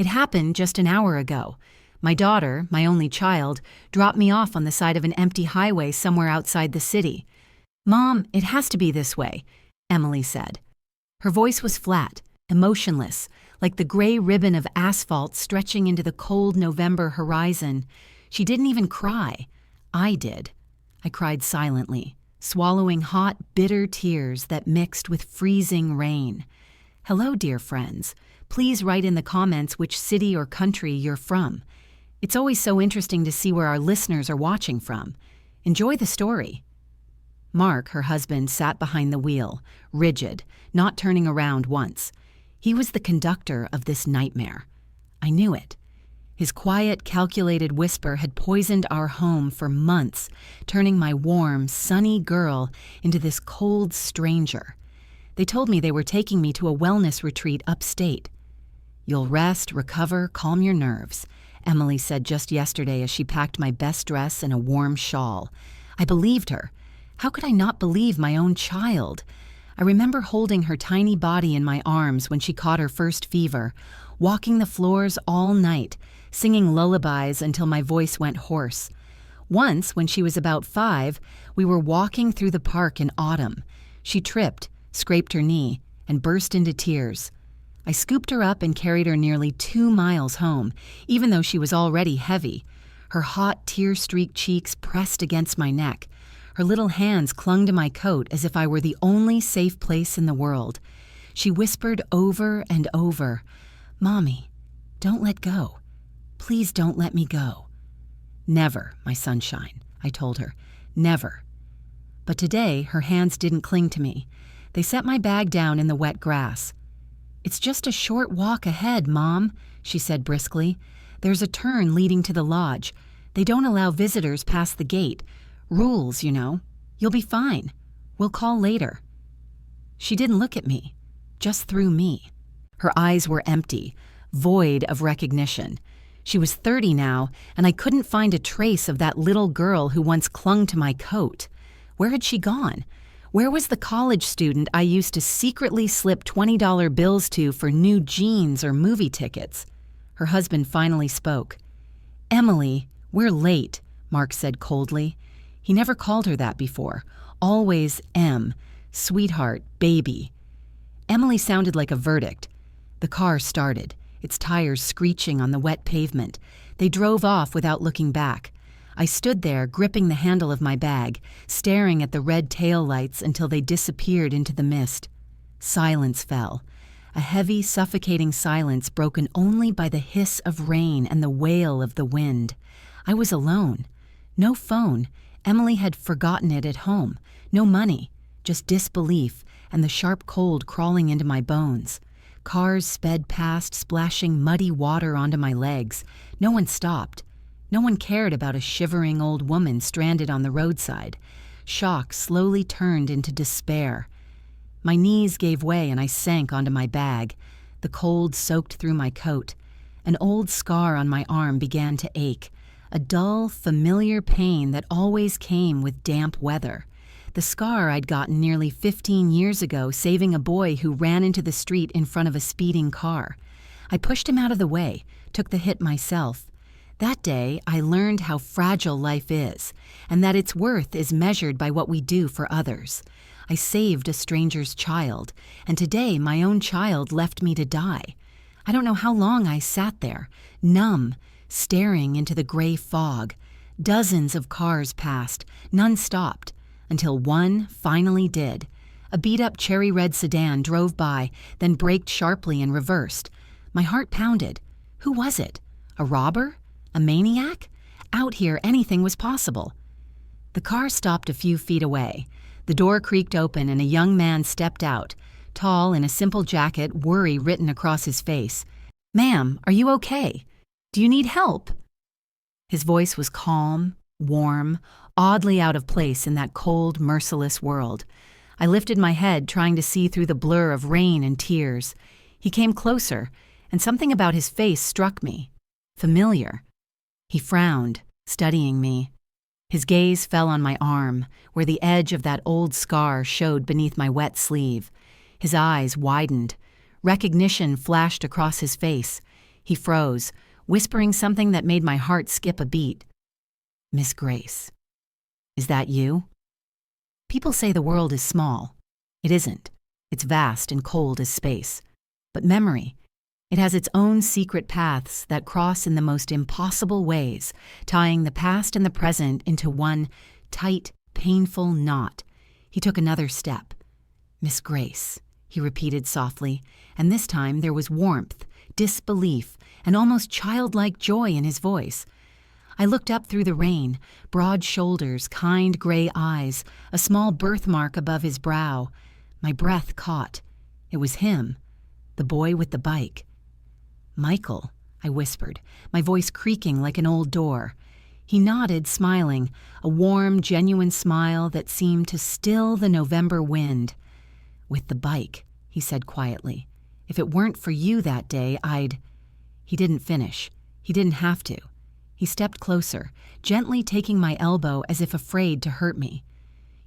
It happened just an hour ago. My daughter, my only child, dropped me off on the side of an empty highway somewhere outside the city. "Mom, it has to be this way," Emily said. Her voice was flat, emotionless, like the gray ribbon of asphalt stretching into the cold November horizon. She didn't even cry. I did. I cried silently, swallowing hot, bitter tears that mixed with freezing rain. Hello, dear friends. Please write in the comments which city or country you're from. It's always so interesting to see where our listeners are watching from. Enjoy the story. Mark, her husband, sat behind the wheel, rigid, not turning around once. He was the conductor of this nightmare. I knew it. His quiet, calculated whisper had poisoned our home for months, turning my warm, sunny girl into this cold stranger. They told me they were taking me to a wellness retreat upstate. "You'll rest, recover, calm your nerves," Emily said just yesterday as she packed my best dress and a warm shawl. I believed her. How could I not believe my own child? I remember holding her tiny body in my arms when she caught her first fever, walking the floors all night, singing lullabies until my voice went hoarse. Once, when she was about 5, we were walking through the park in autumn. She tripped, scraped her knee, and burst into tears. I scooped her up and carried her nearly 2 miles home, even though she was already heavy. Her hot, tear-streaked cheeks pressed against my neck. Her little hands clung to my coat as if I were the only safe place in the world. She whispered over and over, "Mommy, don't let go. Please don't let me go." "Never, my sunshine," I told her. "Never." But today, her hands didn't cling to me. They set my bag down in the wet grass. "It's just a short walk ahead, Mom," she said briskly. "There's a turn leading to the lodge. They don't allow visitors past the gate. Rules, you know. You'll be fine. We'll call later." She didn't look at me, just through me. Her eyes were empty, void of recognition. She was 30 now, and I couldn't find a trace of that little girl who once clung to my coat. Where had she gone? Where was the college student I used to secretly slip $20 bills to for new jeans or movie tickets? Her husband finally spoke. "Emily, we're late," Mark said coldly. He never called her that before. Always M, sweetheart, baby. Emily sounded like a verdict. The car started, its tires screeching on the wet pavement. They drove off without looking back. I stood there, gripping the handle of my bag, staring at the red taillights until they disappeared into the mist. Silence fell. A heavy, suffocating silence broken only by the hiss of rain and the wail of the wind. I was alone. No phone. Emily had forgotten it at home. No money. Just disbelief and the sharp cold crawling into my bones. Cars sped past, splashing muddy water onto my legs. No one stopped. No one cared about a shivering old woman stranded on the roadside. Shock slowly turned into despair. My knees gave way and I sank onto my bag. The cold soaked through my coat. An old scar on my arm began to ache. A dull, familiar pain that always came with damp weather. The scar I'd gotten nearly 15 years ago saving a boy who ran into the street in front of a speeding car. I pushed him out of the way, took the hit myself. That day, I learned how fragile life is, and that its worth is measured by what we do for others. I saved a stranger's child, and today my own child left me to die. I don't know how long I sat there, numb, staring into the gray fog. Dozens of cars passed, none stopped, until one finally did. A beat-up cherry-red sedan drove by, then braked sharply and reversed. My heart pounded. Who was it? A robber? A maniac? Out here, anything was possible. The car stopped a few feet away. The door creaked open and a young man stepped out, tall in a simple jacket, worry written across his face. "Ma'am, are you okay? Do you need help?" His voice was calm, warm, oddly out of place in that cold, merciless world. I lifted my head, trying to see through the blur of rain and tears. He came closer, and something about his face struck me. Familiar. He frowned, studying me. His gaze fell on my arm, where the edge of that old scar showed beneath my wet sleeve. His eyes widened. Recognition flashed across his face. He froze, whispering something that made my heart skip a beat. "Miss Grace. Is that you?" People say the world is small. It isn't. It's vast and cold as space. But memory, it has its own secret paths that cross in the most impossible ways, tying the past and the present into one tight, painful knot. He took another step. "Miss Grace," he repeated softly, and this time there was warmth, disbelief, and almost childlike joy in his voice. I looked up through the rain, broad shoulders, kind gray eyes, a small birthmark above his brow. My breath caught. It was him, the boy with the bike. "Michael," I whispered, my voice creaking like an old door. He nodded, smiling, a warm, genuine smile that seemed to still the November wind. "With the bike," he said quietly. "If it weren't for you that day, I'd—" He didn't finish. He didn't have to. He stepped closer, gently taking my elbow as if afraid to hurt me.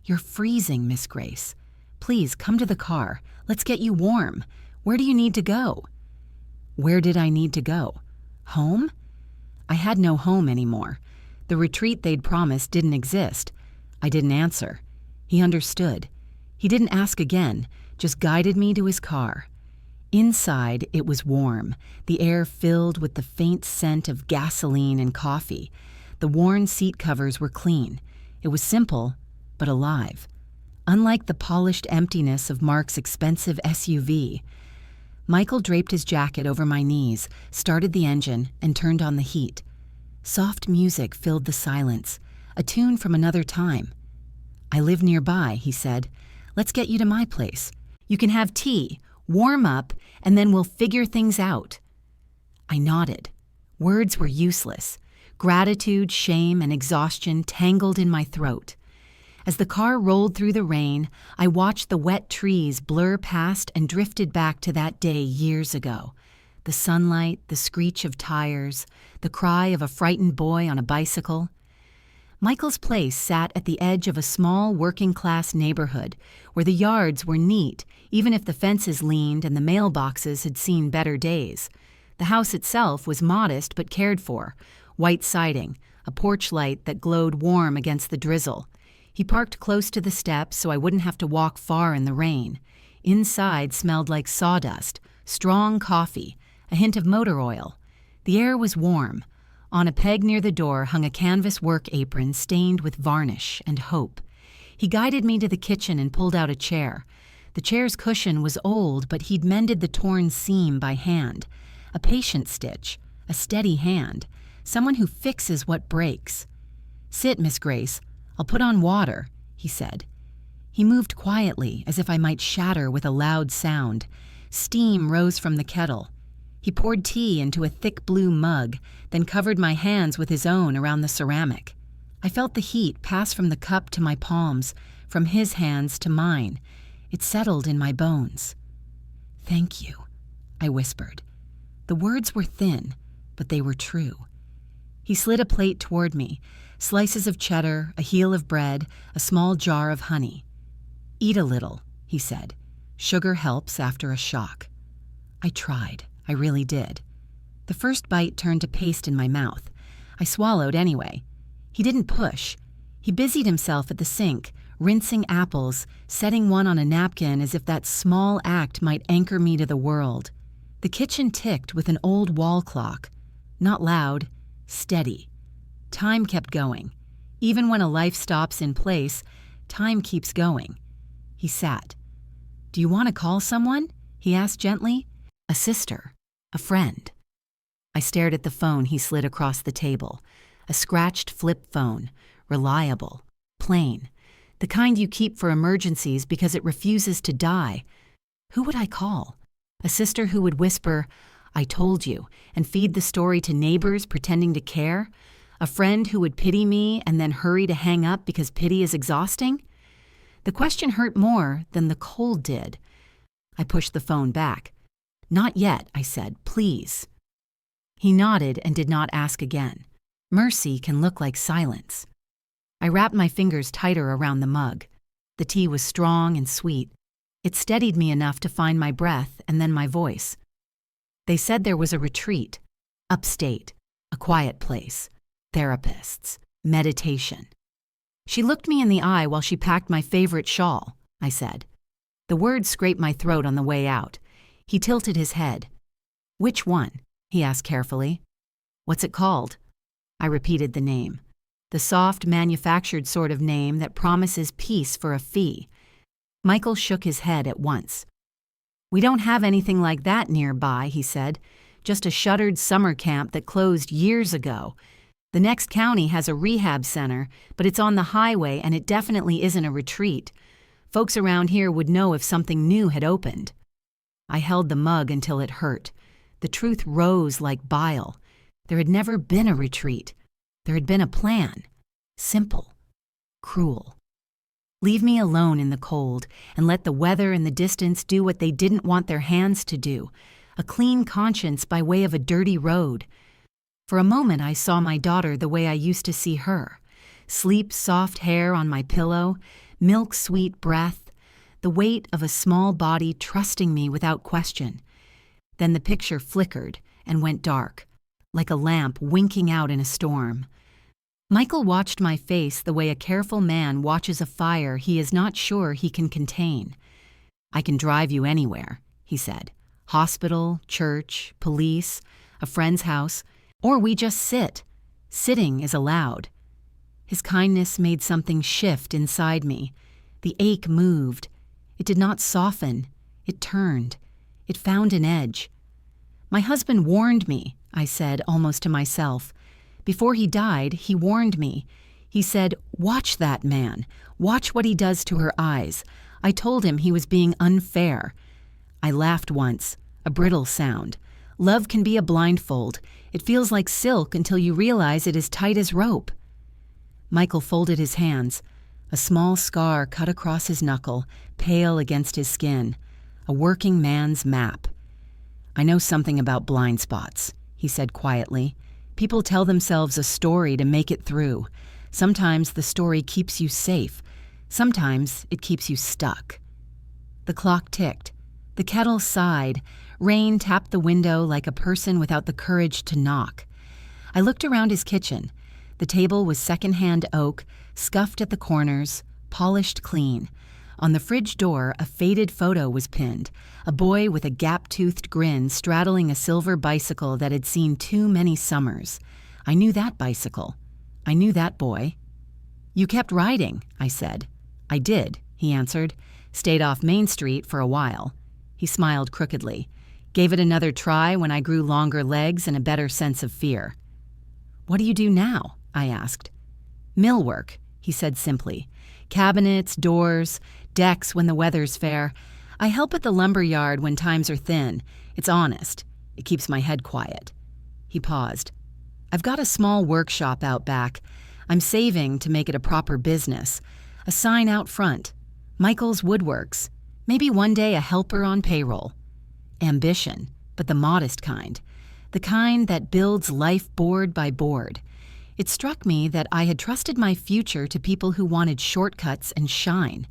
"You're freezing, Miss Grace. Please come to the car. Let's get you warm. Where do you need to go?" Where did I need to go? Home? I had no home anymore. The retreat they'd promised didn't exist. I didn't answer. He understood. He didn't ask again, just guided me to his car. Inside, it was warm, the air filled with the faint scent of gasoline and coffee. The worn seat covers were clean. It was simple, but alive. Unlike the polished emptiness of Mark's expensive SUV. Michael draped his jacket over my knees, started the engine, and turned on the heat. Soft music filled the silence, a tune from another time. "I live nearby," he said. "Let's get you to my place. You can have tea, warm up, and then we'll figure things out." I nodded. Words were useless. Gratitude, shame, and exhaustion tangled in my throat. As the car rolled through the rain, I watched the wet trees blur past and drifted back to that day years ago. The sunlight, the screech of tires, the cry of a frightened boy on a bicycle. Michael's place sat at the edge of a small working-class neighborhood where the yards were neat, even if the fences leaned and the mailboxes had seen better days. The house itself was modest but cared for, white siding, a porch light that glowed warm against the drizzle. He parked close to the steps so I wouldn't have to walk far in the rain. Inside smelled like sawdust, strong coffee, a hint of motor oil. The air was warm. On a peg near the door hung a canvas work apron stained with varnish and hope. He guided me to the kitchen and pulled out a chair. The chair's cushion was old, but he'd mended the torn seam by hand. A patient stitch, a steady hand, someone who fixes what breaks. "Sit, Miss Grace. I'll put on water," he said. He moved quietly, as if I might shatter with a loud sound. Steam rose from the kettle. He poured tea into a thick blue mug, then covered my hands with his own around the ceramic. I felt the heat pass from the cup to my palms, from his hands to mine. It settled in my bones. "Thank you," I whispered. The words were thin, but they were true. He slid a plate toward me, slices of cheddar, a heel of bread, a small jar of honey. "Eat a little," he said. "Sugar helps after a shock." I tried. I really did. The first bite turned to paste in my mouth. I swallowed anyway. He didn't push. He busied himself at the sink, rinsing apples, setting one on a napkin as if that small act might anchor me to the world. The kitchen ticked with an old wall clock. Not loud, steady. Time kept going. Even when a life stops in place, time keeps going. He sat. "Do you want to call someone?" he asked gently. "A sister, a friend." I stared at the phone he slid across the table. A scratched flip phone, reliable, plain. The kind you keep for emergencies because it refuses to die. Who would I call? A sister who would whisper, "I told you," and feed the story to neighbors pretending to care? A friend who would pity me and then hurry to hang up because pity is exhausting? The question hurt more than the cold did. I pushed the phone back. "Not yet," I said. "Please." He nodded and did not ask again. Mercy can look like silence. I wrapped my fingers tighter around the mug. The tea was strong and sweet. It steadied me enough to find my breath and then my voice. "They said there was a retreat. Upstate, a quiet place, therapists, meditation. She looked me in the eye while she packed my favorite shawl, I said. The words scraped my throat on the way out. He tilted his head. Which one? He asked carefully. What's it called? I repeated the name. The soft, manufactured sort of name that promises peace for a fee. Michael shook his head at once. We don't have anything like that nearby, he said. Just a shuttered summer camp that closed years ago. The next county has a rehab center, but it's on the highway and it definitely isn't a retreat. Folks around here would know if something new had opened. I held the mug until it hurt. The truth rose like bile. There had never been a retreat. There had been a plan. Simple. Cruel. Leave me alone in the cold and let the weather and the distance do what they didn't want their hands to do. A clean conscience by way of a dirty road. For a moment I saw my daughter the way I used to see her. Sleep soft hair on my pillow, milk-sweet breath, the weight of a small body trusting me without question. Then the picture flickered and went dark, like a lamp winking out in a storm. Michael watched my face the way a careful man watches a fire he is not sure he can contain. I can drive you anywhere, he said. Hospital, church, police, a friend's house, or we just sit. Sitting is allowed. His kindness made something shift inside me. The ache moved. It did not soften. It turned. It found an edge. My husband warned me, I said almost to myself. Before he died, he warned me. He said, watch that man. Watch what he does to her eyes. I told him he was being unfair. I laughed once, a brittle sound. Love can be a blindfold. It feels like silk until you realize it is tight as rope. Michael folded his hands. A small scar cut across his knuckle, pale against his skin. A working man's map. I know something about blind spots, he said quietly. People tell themselves a story to make it through. Sometimes the story keeps you safe. Sometimes it keeps you stuck. The clock ticked. The kettle sighed. Rain tapped the window like a person without the courage to knock. I looked around his kitchen. The table was second-hand oak, scuffed at the corners, polished clean. On the fridge door, a faded photo was pinned, a boy with a gap-toothed grin straddling a silver bicycle that had seen too many summers. I knew that bicycle. I knew that boy. You kept riding, I said. I did, he answered. Stayed off Main Street for a while. He smiled crookedly. Gave it another try when I grew longer legs and a better sense of fear. What do you do now? I asked. Millwork, he said simply. Cabinets, doors, decks when the weather's fair. I help at the lumber yard when times are thin. It's honest. It keeps my head quiet. He paused. I've got a small workshop out back. I'm saving to make it a proper business. A sign out front. Michael's Woodworks. Maybe one day a helper on payroll. Ambition, but the modest kind. The kind that builds life board by board. It struck me that I had trusted my future to people who wanted shortcuts and shine.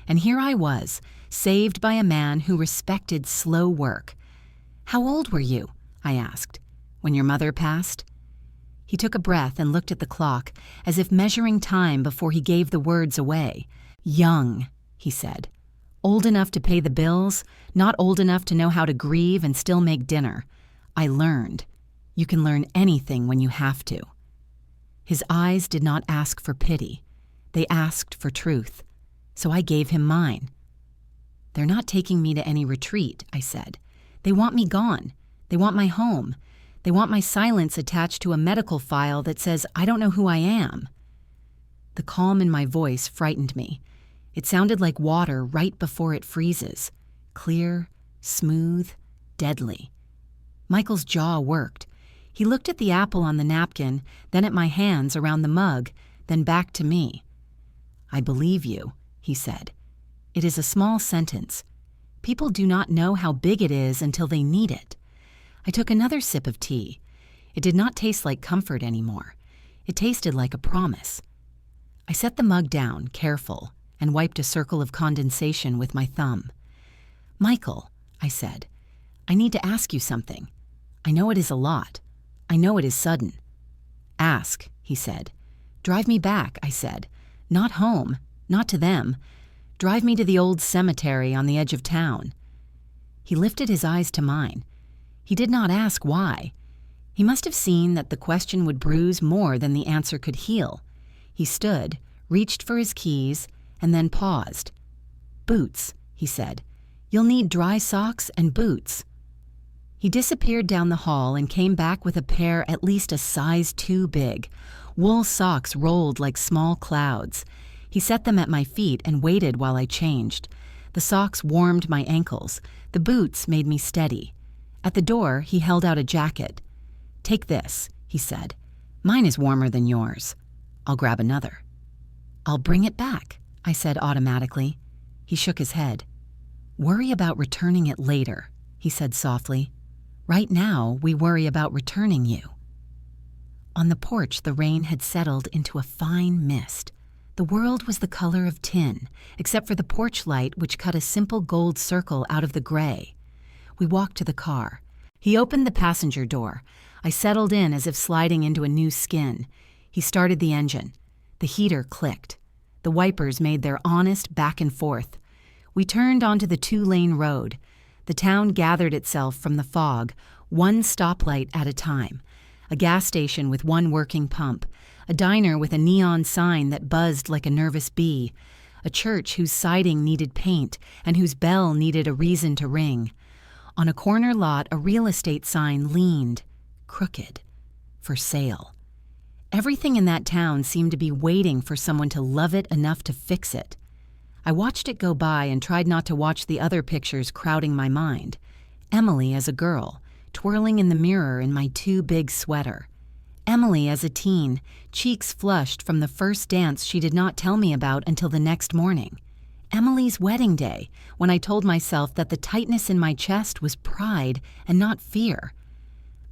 And here I was, saved by a man who respected slow work. How old were you? I asked. When your mother passed? He took a breath and looked at the clock, as if measuring time before he gave the words away. Young, he said. Old enough to pay the bills, not old enough to know how to grieve and still make dinner. I learned. You can learn anything when you have to. His eyes did not ask for pity. They asked for truth. So I gave him mine. They're not taking me to any retreat, I said. They want me gone. They want my home. They want my silence attached to a medical file that says I don't know who I am. The calm in my voice frightened me. It sounded like water right before it freezes. Clear, smooth, deadly. Michael's jaw worked. He looked at the apple on the napkin, then at my hands around the mug, then back to me. I believe you, he said. It is a small sentence. People do not know how big it is until they need it. I took another sip of tea. It did not taste like comfort anymore. It tasted like a promise. I set the mug down, careful, and wiped a circle of condensation with my thumb. Michael, I said, I need to ask you something. I know it is a lot. I know it is sudden. Ask, he said. Drive me back, I said. Not home, not to them. Drive me to the old cemetery on the edge of town. He lifted his eyes to mine. He did not ask why. He must have seen that the question would bruise more than the answer could heal. He stood, reached for his keys, and then paused. Boots, he said. You'll need dry socks and boots. He disappeared down the hall and came back with a pair at least a size too big. Wool socks rolled like small clouds. He set them at my feet and waited while I changed. The socks warmed my ankles. The boots made me steady. At the door, he held out a jacket. Take this, he said. Mine is warmer than yours. I'll grab another. I'll bring it back, I said automatically. He shook his head. Worry about returning it later, he said softly. Right now, we worry about returning you. On the porch, the rain had settled into a fine mist. The world was the color of tin, except for the porch light which cut a simple gold circle out of the gray. We walked to the car. He opened the passenger door. I settled in as if sliding into a new skin. He started the engine. The heater clicked. The wipers made their honest back and forth. We turned onto the 2-lane road. The town gathered itself from the fog, one stoplight at a time. A gas station with one working pump. A diner with a neon sign that buzzed like a nervous bee. A church whose siding needed paint and whose bell needed a reason to ring. On a corner lot, a real estate sign leaned, crooked, for sale. Everything in that town seemed to be waiting for someone to love it enough to fix it. I watched it go by and tried not to watch the other pictures crowding my mind. Emily as a girl, twirling in the mirror in my too big sweater. Emily as a teen, cheeks flushed from the first dance she did not tell me about until the next morning. Emily's wedding day, when I told myself that the tightness in my chest was pride and not fear.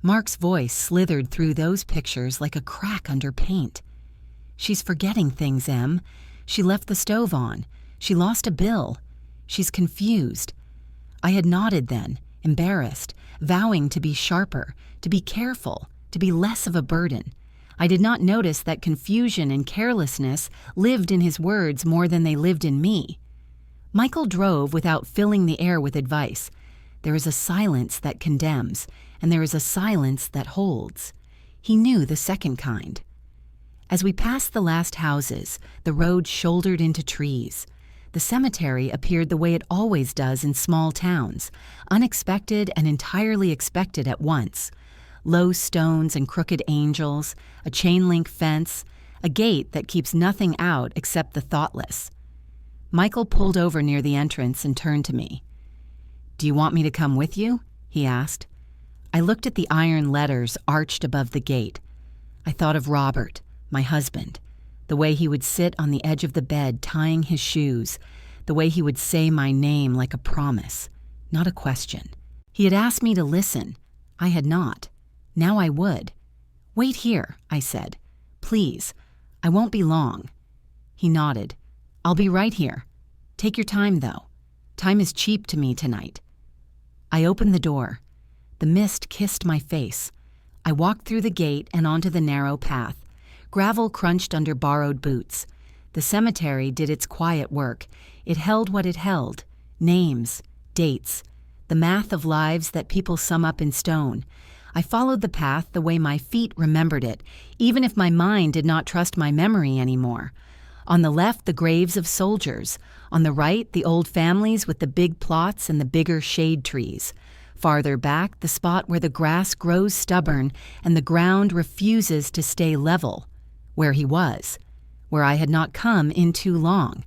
Mark's voice slithered through those pictures like a crack under paint. She's forgetting things, Em. She left the stove on. She lost a bill. She's confused. I had nodded then, embarrassed, vowing to be sharper, to be careful, to be less of a burden. I did not notice that confusion and carelessness lived in his words more than they lived in me. Michael drove without filling the air with advice. There is a silence that condemns, and there is a silence that holds. He knew the second kind. As we passed the last houses, the road shouldered into trees. The cemetery appeared the way it always does in small towns, unexpected and entirely expected at once. Low stones and crooked angels, a chain-link fence, a gate that keeps nothing out except the thoughtless. Michael pulled over near the entrance and turned to me. "Do you want me to come with you?" he asked. I looked at the iron letters arched above the gate. I thought of Robert, my husband, the way he would sit on the edge of the bed tying his shoes, the way he would say my name like a promise, not a question. He had asked me to listen. I had not. Now I would. "Wait here," I said. "Please. I won't be long." He nodded. "I'll be right here. Take your time, though. Time is cheap to me tonight." I opened the door. The mist kissed my face. I walked through the gate and onto the narrow path. Gravel crunched under borrowed boots. The cemetery did its quiet work. It held what it held: names, dates, the math of lives that people sum up in stone. I followed the path the way my feet remembered it, even if my mind did not trust my memory anymore. On the left, the graves of soldiers. On the right, the old families with the big plots and the bigger shade trees. Farther back, the spot where the grass grows stubborn and the ground refuses to stay level. Where he was. Where I had not come in too long.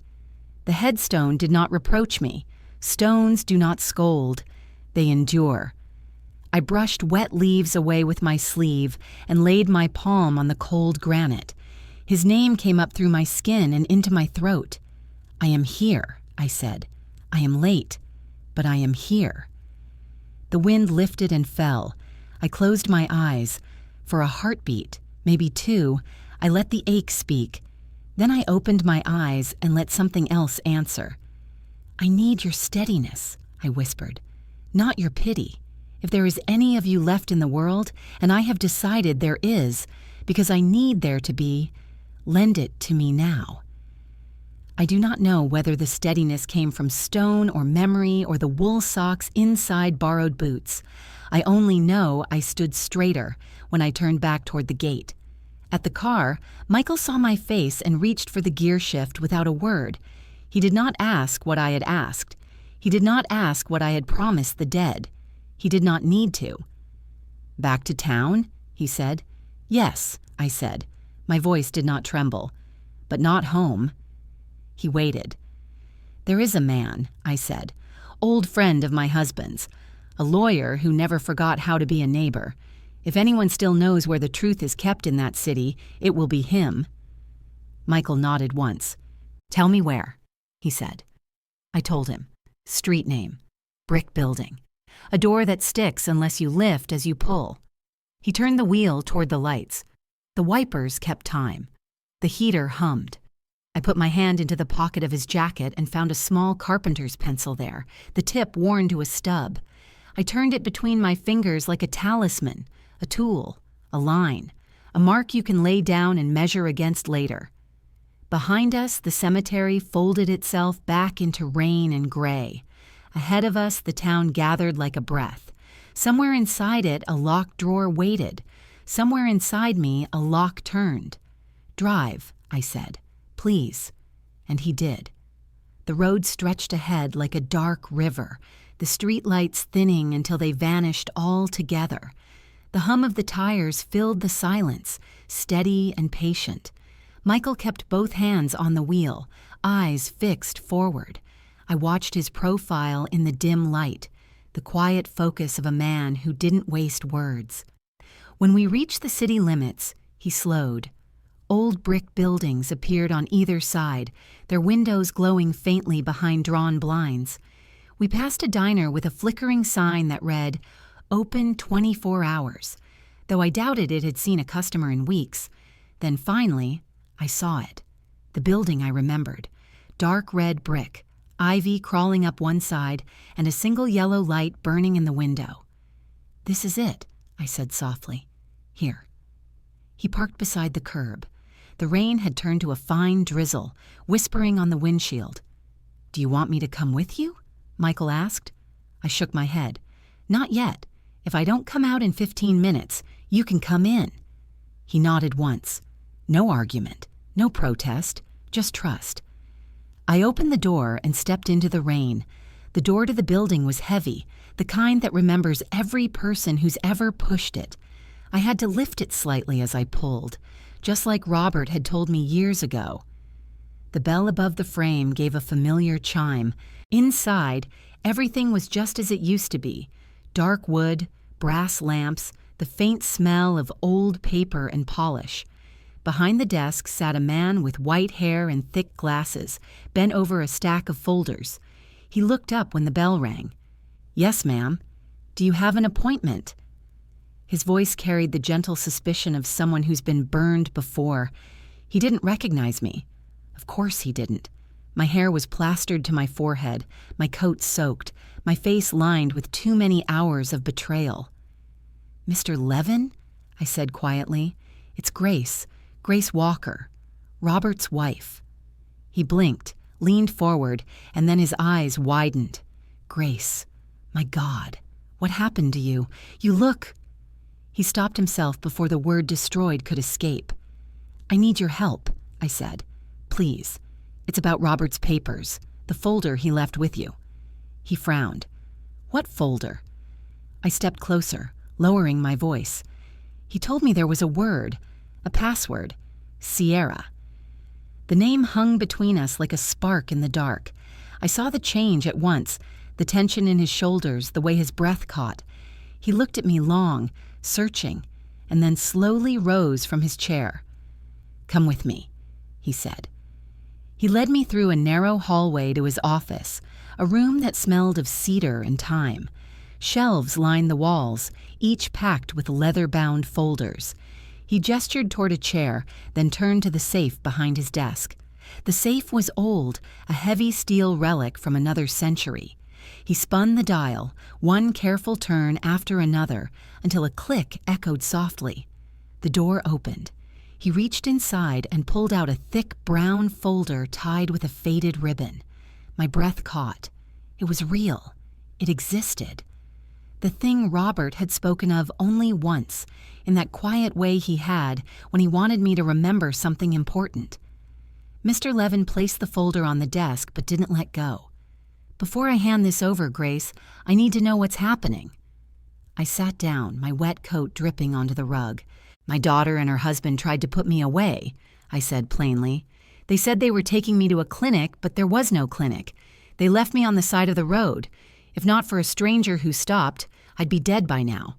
The headstone did not reproach me. Stones do not scold. They endure. I brushed wet leaves away with my sleeve and laid my palm on the cold granite. His name came up through my skin and into my throat. "I am here," I said. "I am late, but I am here." The wind lifted and fell. I closed my eyes. For a heartbeat, maybe two, I let the ache speak. Then I opened my eyes and let something else answer. "I need your steadiness," I whispered, "not your pity. If there is any of you left in the world, and I have decided there is, because I need there to be, lend it to me now. I do not know whether the steadiness came from stone or memory or the wool socks inside borrowed boots. I only know I stood straighter when I turned back toward the gate. At the car, Michael saw my face and reached for the gear shift without a word. He did not ask what I had asked. He did not ask what I had promised the dead. He did not need to. "Back to town?" he said. "Yes," I said. My voice did not tremble. "But not home." He waited. "There is a man," I said, "old friend of my husband's, a lawyer who never forgot how to be a neighbor. If anyone still knows where the truth is kept in that city, it will be him." Michael nodded once. "Tell me where," he said. I told him. Street name. Brick building. A door that sticks unless you lift as you pull. He turned the wheel toward the lights. The wipers kept time. The heater hummed. I put my hand into the pocket of his jacket and found a small carpenter's pencil there, the tip worn to a stub. I turned it between my fingers like a talisman, a tool, a line, a mark you can lay down and measure against later. Behind us, the cemetery folded itself back into rain and gray. Ahead of us, the town gathered like a breath. Somewhere inside it, a locked drawer waited. Somewhere inside me, a lock turned. "Drive," I said. "Please." And he did. The road stretched ahead like a dark river, the streetlights thinning until they vanished altogether. The hum of the tires filled the silence, steady and patient. Michael kept both hands on the wheel, eyes fixed forward. I watched his profile in the dim light, the quiet focus of a man who didn't waste words. When we reached the city limits, he slowed. Old brick buildings appeared on either side, their windows glowing faintly behind drawn blinds. We passed a diner with a flickering sign that read, "Open 24 hours," though I doubted it had seen a customer in weeks. Then finally, I saw it. The building I remembered. Dark red brick, ivy crawling up one side, and a single yellow light burning in the window. "This is it," I said softly. "Here." He parked beside the curb. The rain had turned to a fine drizzle, whispering on the windshield. "Do you want me to come with you?" Michael asked. I shook my head. "Not yet. If I don't come out in 15 minutes, you can come in." He nodded once. No argument, no protest, just trust. I opened the door and stepped into the rain. The door to the building was heavy, the kind that remembers every person who's ever pushed it. I had to lift it slightly as I pulled, just like Robert had told me years ago. The bell above the frame gave a familiar chime. Inside, everything was just as it used to be. Dark wood, brass lamps, the faint smell of old paper and polish. Behind the desk sat a man with white hair and thick glasses, bent over a stack of folders. He looked up when the bell rang. "Yes, ma'am. Do you have an appointment?" His voice carried the gentle suspicion of someone who's been burned before. He didn't recognize me. Of course he didn't. My hair was plastered to my forehead, my coat soaked, my face lined with too many hours of betrayal. "Mr. Levin?" I said quietly. "It's Grace. Grace Walker. Robert's wife." He blinked, leaned forward, and then his eyes widened. "Grace. My God. What happened to you? You look—" He stopped himself before the word destroyed could escape. "I need your help," I said. "Please. It's about Robert's papers, the folder he left with you." He frowned. "What folder?" I stepped closer, lowering my voice. He told me there was a word, a password, Sierra. The name hung between us like a spark in the dark. I saw the change at once, the tension in his shoulders, the way his breath caught. He looked at me long, searching, and then slowly rose from his chair. "Come with me," he said. He led me through a narrow hallway to his office, a room that smelled of cedar and thyme. Shelves lined the walls, each packed with leather-bound folders. He gestured toward a chair, then turned to the safe behind his desk. The safe was old, a heavy steel relic from another century. He spun the dial, one careful turn after another, until a click echoed softly. The door opened. He reached inside and pulled out a thick brown folder tied with a faded ribbon. My breath caught. It was real. It existed. The thing Robert had spoken of only once, in that quiet way he had when he wanted me to remember something important. Mr. Levin placed the folder on the desk but didn't let go. "Before I hand this over, Grace, I need to know what's happening." I sat down, my wet coat dripping onto the rug. "My daughter and her husband tried to put me away," I said plainly. "They said they were taking me to a clinic, but there was no clinic. They left me on the side of the road. If not for a stranger who stopped, I'd be dead by now."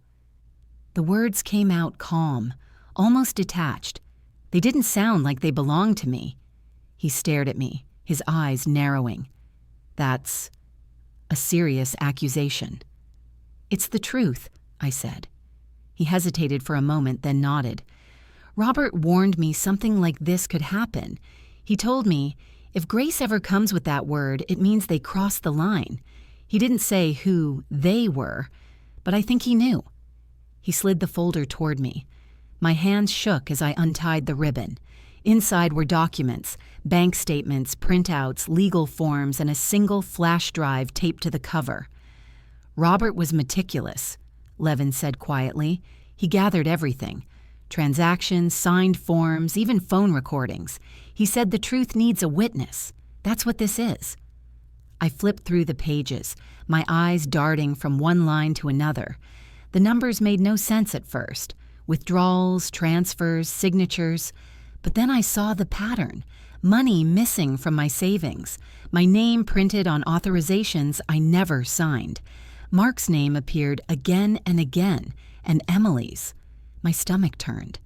The words came out calm, almost detached. They didn't sound like they belonged to me. He stared at me, his eyes narrowing. "That's a serious accusation." "It's the truth," I said. He hesitated for a moment, then nodded. "Robert warned me something like this could happen. He told me, if Grace ever comes with that word, it means they crossed the line. He didn't say who they were, but I think he knew." He slid the folder toward me. My hands shook as I untied the ribbon. Inside were documents, bank statements, printouts, legal forms, and a single flash drive taped to the cover. "Robert was meticulous," Levin said quietly. "He gathered everything. Transactions, signed forms, even phone recordings. He said the truth needs a witness. That's what this is." I flipped through the pages, my eyes darting from one line to another. The numbers made no sense at first. Withdrawals, transfers, signatures. But then I saw the pattern. Money missing from my savings. My name printed on authorizations I never signed. Mark's name appeared again and again, and Emily's. My stomach turned.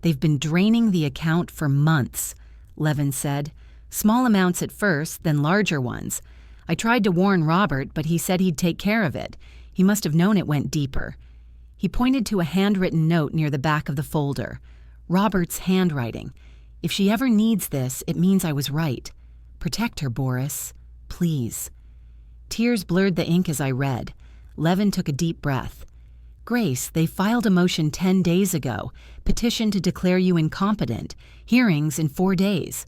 "They've been draining the account for months," Levin said. "Small amounts at first, then larger ones. I tried to warn Robert, but he said he'd take care of it. He must have known it went deeper." He pointed to a handwritten note near the back of the folder. "Robert's handwriting. If she ever needs this, it means I was right. Protect her, Boris. Please." Tears blurred the ink as I read. Levin took a deep breath. "Grace, they filed a motion 10 days ago. Petition to declare you incompetent. Hearings in 4 days."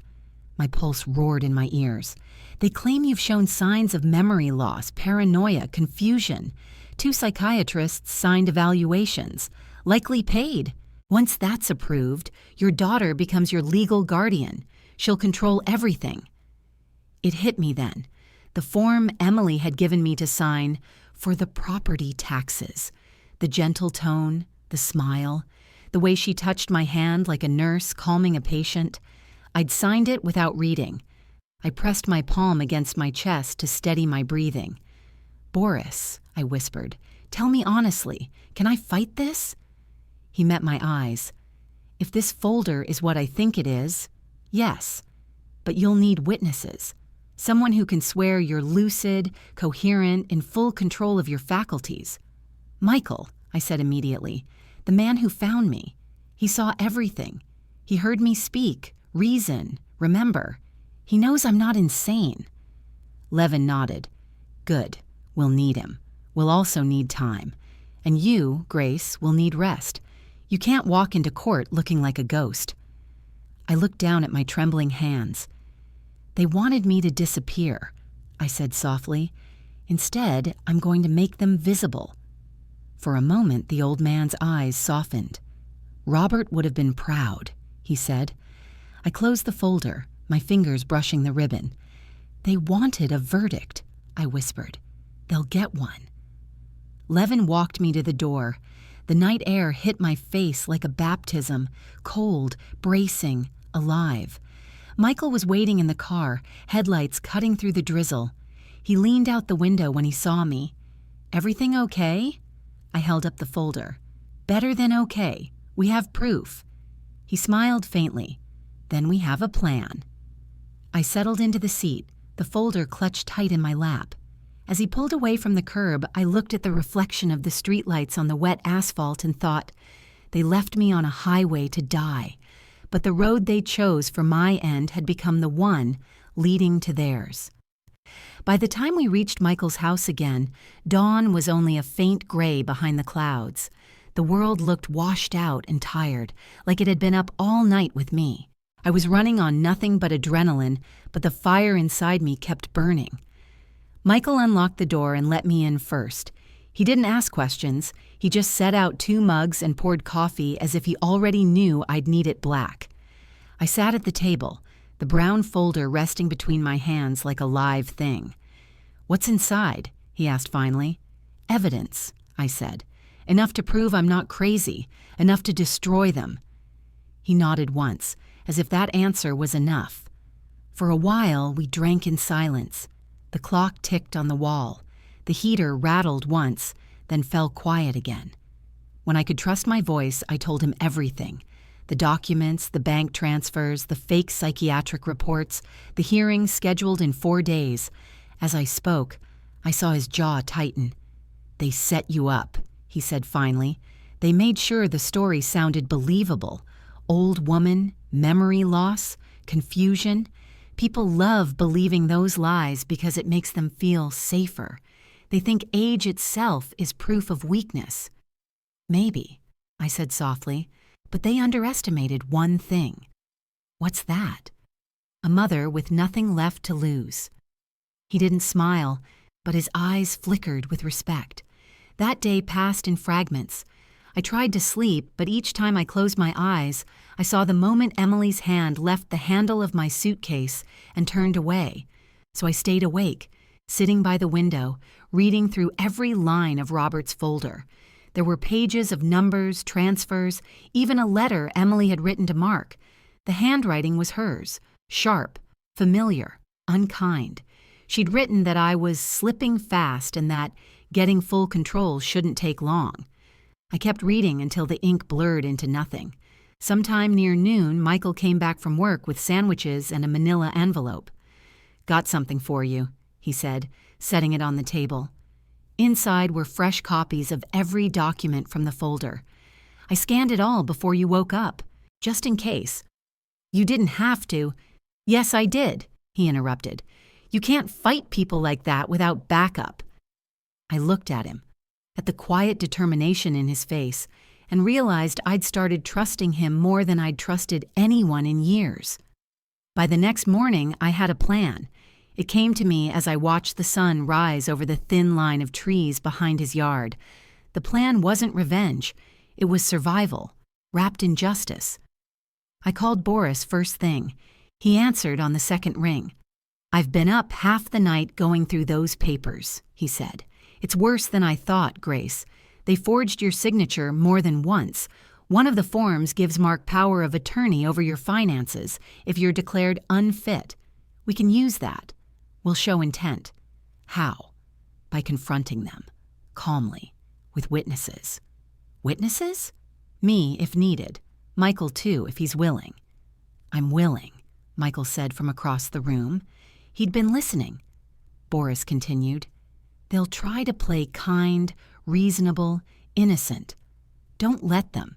My pulse roared in my ears. "They claim you've shown signs of memory loss, paranoia, confusion. 2 psychiatrists signed evaluations. Likely paid. Once that's approved, your daughter becomes your legal guardian. She'll control everything." It hit me then. The form Emily had given me to sign for the property taxes. The gentle tone, the smile, the way she touched my hand like a nurse calming a patient. I'd signed it without reading. I pressed my palm against my chest to steady my breathing. "Boris," I whispered, "tell me honestly, can I fight this?" He met my eyes. "If this folder is what I think it is, yes. But you'll need witnesses. Someone who can swear you're lucid, coherent, in full control of your faculties." "Michael," I said immediately, "the man who found me. He saw everything. He heard me speak, reason, remember. He knows I'm not insane." Levin nodded. "Good. We'll need him. We'll also need time. And you, Grace, will need rest. You can't walk into court looking like a ghost." I looked down at my trembling hands. "They wanted me to disappear," I said softly. "Instead, I'm going to make them visible." For a moment, the old man's eyes softened. "Robert would have been proud," he said. I closed the folder, my fingers brushing the ribbon. "They wanted a verdict," I whispered. "They'll get one." Levin walked me to the door. The night air hit my face like a baptism, cold, bracing, alive. Michael was waiting in the car, headlights cutting through the drizzle. He leaned out the window when he saw me. "Everything okay?" I held up the folder. "Better than okay. We have proof." He smiled faintly. "Then we have a plan." I settled into the seat, the folder clutched tight in my lap. As he pulled away from the curb, I looked at the reflection of the streetlights on the wet asphalt and thought, they left me on a highway to die, but the road they chose for my end had become the one leading to theirs. By the time we reached Michael's house again, dawn was only a faint gray behind the clouds. The world looked washed out and tired, like it had been up all night with me. I was running on nothing but adrenaline, but the fire inside me kept burning. Michael unlocked the door and let me in first. He didn't ask questions. He just set out 2 mugs and poured coffee as if he already knew I'd need it black. I sat at the table, the brown folder resting between my hands like a live thing. "What's inside?" he asked finally. "Evidence," I said. "Enough to prove I'm not crazy, enough to destroy them." He nodded once, as if that answer was enough. For a while, we drank in silence. The clock ticked on the wall. The heater rattled once, then fell quiet again. When I could trust my voice, I told him everything. The documents, the bank transfers, the fake psychiatric reports, the hearing scheduled in 4 days. As I spoke, I saw his jaw tighten. "They set you up," he said finally. "They made sure the story sounded believable. Old woman, memory loss, confusion. People love believing those lies because it makes them feel safer. They think age itself is proof of weakness." "Maybe," I said softly, "but they underestimated one thing." "What's that?" "A mother with nothing left to lose." He didn't smile, but his eyes flickered with respect. That day passed in fragments. I tried to sleep, but each time I closed my eyes, I saw the moment Emily's hand left the handle of my suitcase and turned away. So I stayed awake, sitting by the window, reading through every line of Robert's folder. There were pages of numbers, transfers, even a letter Emily had written to Mark. The handwriting was hers, sharp, familiar, unkind. She'd written that I was slipping fast and that getting full control shouldn't take long. I kept reading until the ink blurred into nothing. Sometime near noon, Michael came back from work with sandwiches and a manila envelope. "Got something for you," he said, setting it on the table. Inside were fresh copies of every document from the folder. "I scanned it all before you woke up, just in case." "You didn't have to." "Yes, I did," he interrupted. "You can't fight people like that without backup." I looked at him, at the quiet determination in his face, and realized I'd started trusting him more than I'd trusted anyone in years. By the next morning, I had a plan. It came to me as I watched the sun rise over the thin line of trees behind his yard. The plan wasn't revenge. It was survival, wrapped in justice. I called Boris first thing. He answered on the second ring. "I've been up half the night going through those papers," he said. "It's worse than I thought, Grace. They forged your signature more than once. One of the forms gives Mark power of attorney over your finances if you're declared unfit. We can use that. We'll show intent." "How?" "By confronting them, calmly, with witnesses." "Witnesses?" "Me, if needed. Michael, too, if he's willing." "I'm willing," Michael said from across the room. He'd been listening. Boris continued. "They'll try to play kind, reasonable, innocent. Don't let them.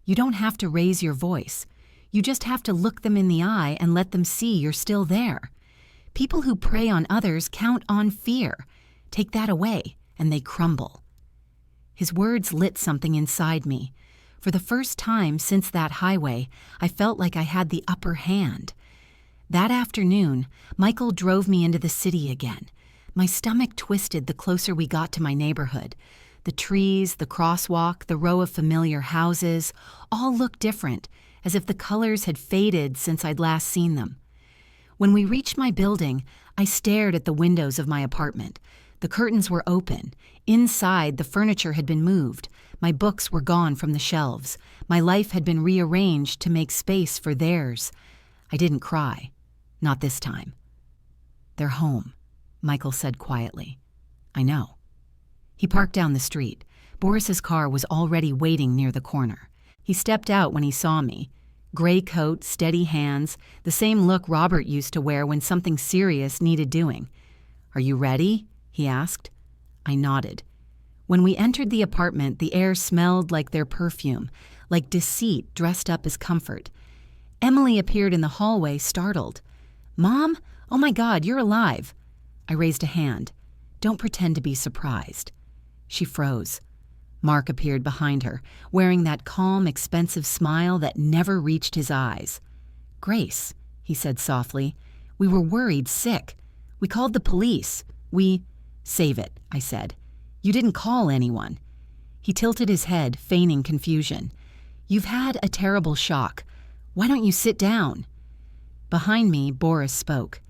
You don't have to raise your voice. You just have to look them in the eye and let them see you're still there. People who prey on others count on fear. Take that away, and they crumble." His words lit something inside me. For the first time since that highway, I felt like I had the upper hand. That afternoon, Michael drove me into the city again. My stomach twisted the closer we got to my neighborhood. The trees, the crosswalk, the row of familiar houses, all looked different, as if the colors had faded since I'd last seen them. When we reached my building, I stared at the windows of my apartment. The curtains were open. Inside, the furniture had been moved. My books were gone from the shelves. My life had been rearranged to make space for theirs. I didn't cry. Not this time. "They're home," Michael said quietly. "I know." He parked down the street. Boris's car was already waiting near the corner. He stepped out when he saw me. Gray coat, steady hands, the same look Robert used to wear when something serious needed doing. "Are you ready?" he asked. I nodded. When we entered the apartment, the air smelled like their perfume, like deceit dressed up as comfort. Emily appeared in the hallway, startled. "Mom? Oh my God, you're alive." I raised a hand. Don't pretend to be surprised. She froze. Mark appeared behind her, wearing that calm, expensive smile that never reached his eyes. Grace, he said softly, we were worried sick. We called the police. Save it, I said. You didn't call anyone. He tilted his head, feigning confusion. You've had a terrible shock. Why don't you sit down? Behind me, Boris spoke.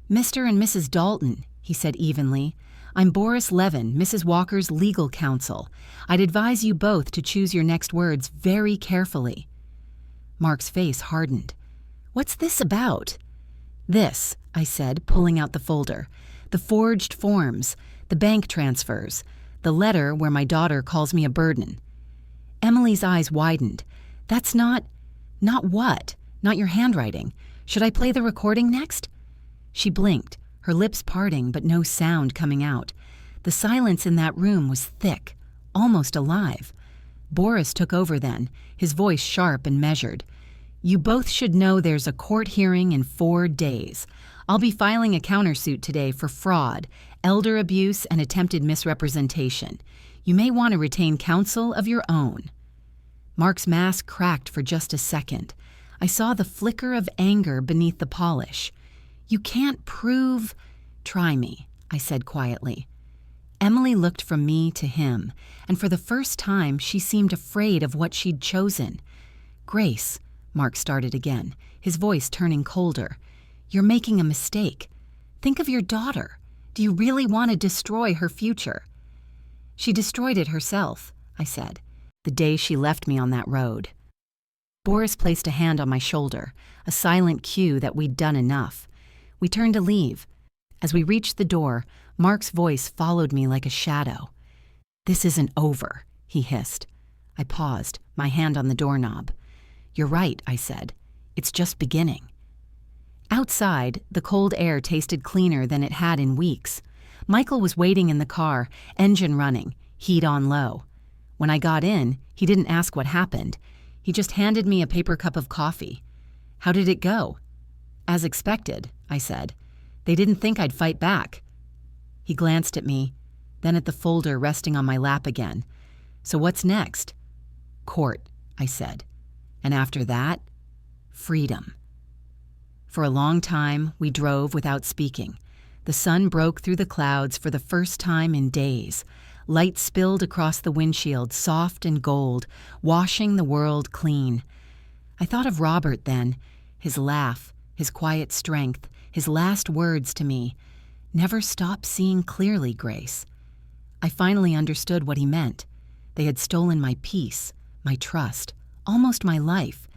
Mr. and Mrs. Dalton, he said evenly. I'm Boris Levin, Mrs. Walker's legal counsel. I'd advise you both to choose your next words very carefully. Mark's face hardened. What's this about? This, I said, pulling out the folder. The forged forms, the bank transfers, the letter where my daughter calls me a burden. Emily's eyes widened. That's not what? Not your handwriting. Should I play the recording next? She blinked, her lips parting but no sound coming out. The silence in that room was thick, almost alive. Boris took over then, his voice sharp and measured. You both should know there's a court hearing in 4 days. I'll be filing a countersuit today for fraud, elder abuse, and attempted misrepresentation. You may want to retain counsel of your own. Mark's mask cracked for just a second. I saw the flicker of anger beneath the polish. You can't prove... Try me, I said quietly. Emily looked from me to him, and for the first time she seemed afraid of what she'd chosen. Grace, Mark started again, his voice turning colder. You're making a mistake. Think of your daughter. Do you really want to destroy her future? She destroyed it herself, I said, the day she left me on that road. Boris placed a hand on my shoulder, a silent cue that we'd done enough. We turned to leave. As we reached the door, Mark's voice followed me like a shadow. This isn't over, he hissed. I paused, my hand on the doorknob. You're right, I said. It's just beginning. Outside, the cold air tasted cleaner than it had in weeks. Michael was waiting in the car, engine running, heat on low. When I got in, he didn't ask what happened. He just handed me a paper cup of coffee. How did it go? As expected, I said. They didn't think I'd fight back. He glanced at me, then at the folder resting on my lap again. So what's next? Court, I said. And after that, freedom. For a long time, we drove without speaking. The sun broke through the clouds for the first time in days. Light spilled across the windshield, soft and gold, washing the world clean. I thought of Robert then, his laugh, his quiet strength, his last words to me. Never stop seeing clearly, Grace. I finally understood what he meant. They had stolen my peace, my trust, almost my life,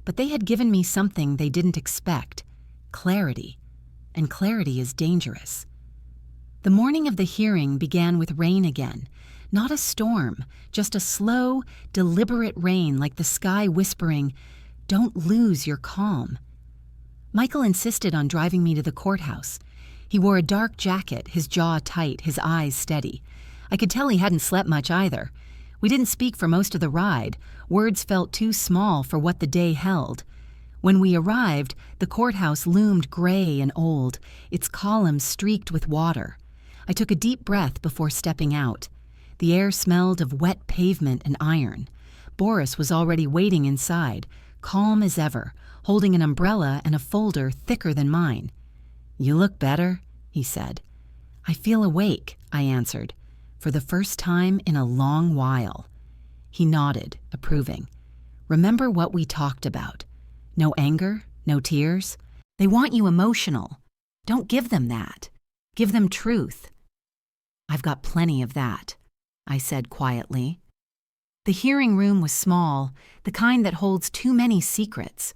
but they had given me something they didn't expect, clarity. And clarity is dangerous. The morning of the hearing began with rain again. Not a storm, just a slow, deliberate rain like the sky whispering, "Don't lose your calm." Michael insisted on driving me to the courthouse. He wore a dark jacket, his jaw tight, his eyes steady. I could tell he hadn't slept much either. We didn't speak for most of the ride. Words felt too small for what the day held. When we arrived, the courthouse loomed gray and old, its columns streaked with water. I took a deep breath before stepping out. The air smelled of wet pavement and iron. Boris was already waiting inside, calm as ever, holding an umbrella and a folder thicker than mine. You look better, he said. I feel awake, I answered, for the first time in a long while. He nodded, approving. Remember what we talked about. No anger, no tears. They want you emotional. Don't give them that. Give them truth. I've got plenty of that, I said quietly. The hearing room was small, the kind that holds too many secrets.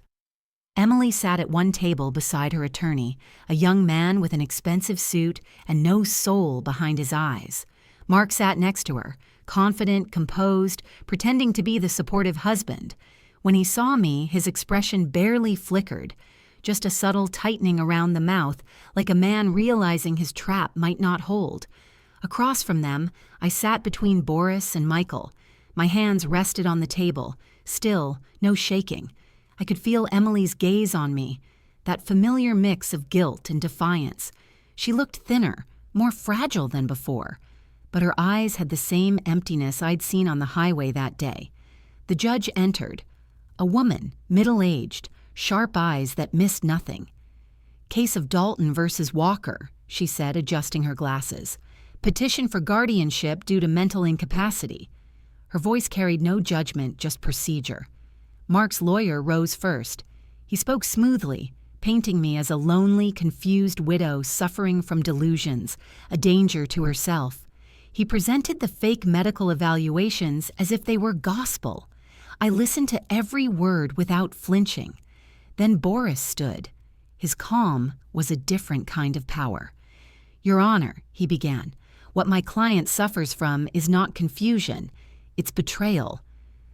Emily sat at one table beside her attorney, a young man with an expensive suit and no soul behind his eyes. Mark sat next to her, confident, composed, pretending to be the supportive husband. When he saw me, his expression barely flickered, just a subtle tightening around the mouth, like a man realizing his trap might not hold. Across from them, I sat between Boris and Michael. My hands rested on the table, still, no shaking. I could feel Emily's gaze on me, that familiar mix of guilt and defiance. She looked thinner, more fragile than before, but her eyes had the same emptiness I'd seen on the highway that day. The judge entered. A woman, middle-aged, sharp eyes that missed nothing. "Case of Dalton versus Walker," she said, adjusting her glasses. "Petition for guardianship due to mental incapacity." Her voice carried no judgment, just procedure. Mark's lawyer rose first. He spoke smoothly, painting me as a lonely, confused widow suffering from delusions, a danger to herself. He presented the fake medical evaluations as if they were gospel. I listened to every word without flinching. Then Boris stood. His calm was a different kind of power. "Your Honor," he began, "what my client suffers from is not confusion. It's betrayal.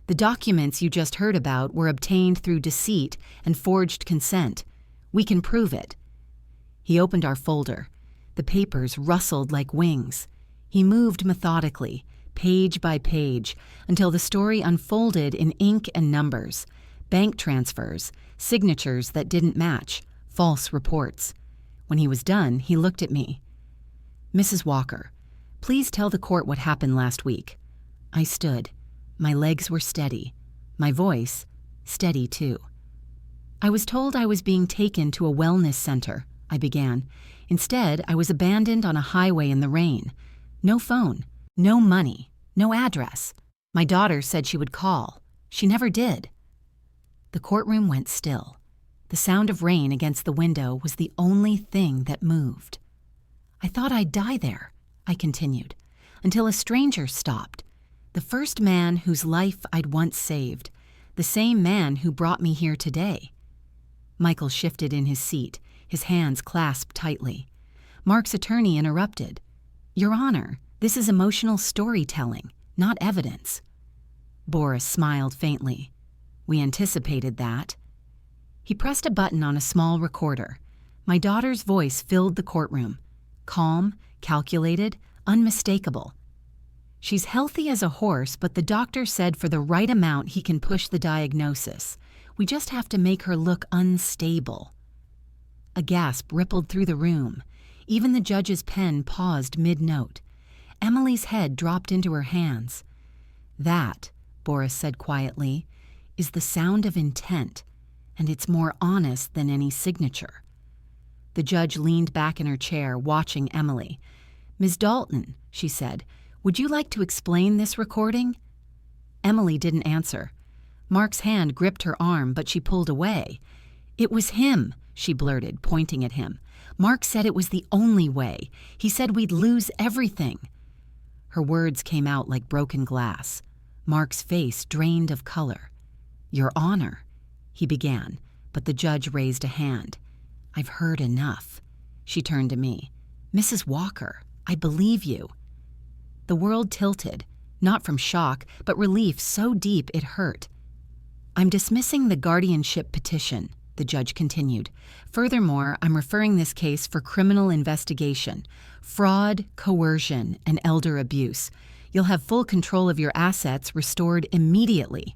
The documents you just heard about were obtained through deceit and forged consent. We can prove it." He opened our folder. The papers rustled like wings. He moved methodically, page by page, until the story unfolded in ink and numbers, bank transfers, signatures that didn't match, false reports. When he was done, he looked at me. "Mrs. Walker, please tell the court what happened last week." I stood. My legs were steady. My voice, steady too. "I was told I was being taken to a wellness center," I began. "Instead, I was abandoned on a highway in the rain. No phone, no money, no address. My daughter said she would call. She never did." The courtroom went still. The sound of rain against the window was the only thing that moved. "I thought I'd die there," I continued, until a stranger stopped. The first man whose life I'd once saved. The same man who brought me here today. Michael shifted in his seat, his hands clasped tightly. Mark's attorney interrupted. "Your Honor, this is emotional storytelling, not evidence." Boris smiled faintly. "We anticipated that." He pressed a button on a small recorder. My daughter's voice filled the courtroom. Calm, calculated, unmistakable. "She's healthy as a horse, but the doctor said for the right amount he can push the diagnosis. We just have to make her look unstable." A gasp rippled through the room. Even the judge's pen paused mid-note. Emily's head dropped into her hands. "That," Boris said quietly, "is the sound of intent, and it's more honest than any signature." The judge leaned back in her chair, watching Emily. "Ms. Dalton," she said, "would you like to explain this recording?" Emily didn't answer. Mark's hand gripped her arm, but she pulled away. "It was him," she blurted, pointing at him. "Mark said it was the only way. He said we'd lose everything." Her words came out like broken glass. Mark's face drained of color. "Your Honor," he began, but the judge raised a hand. "I've heard enough." She turned to me. "Mrs. Walker, I believe you." The world tilted, not from shock, but relief so deep it hurt. "I'm dismissing the guardianship petition," the judge continued. "Furthermore, I'm referring this case for criminal investigation, fraud, coercion, and elder abuse. You'll have full control of your assets restored immediately."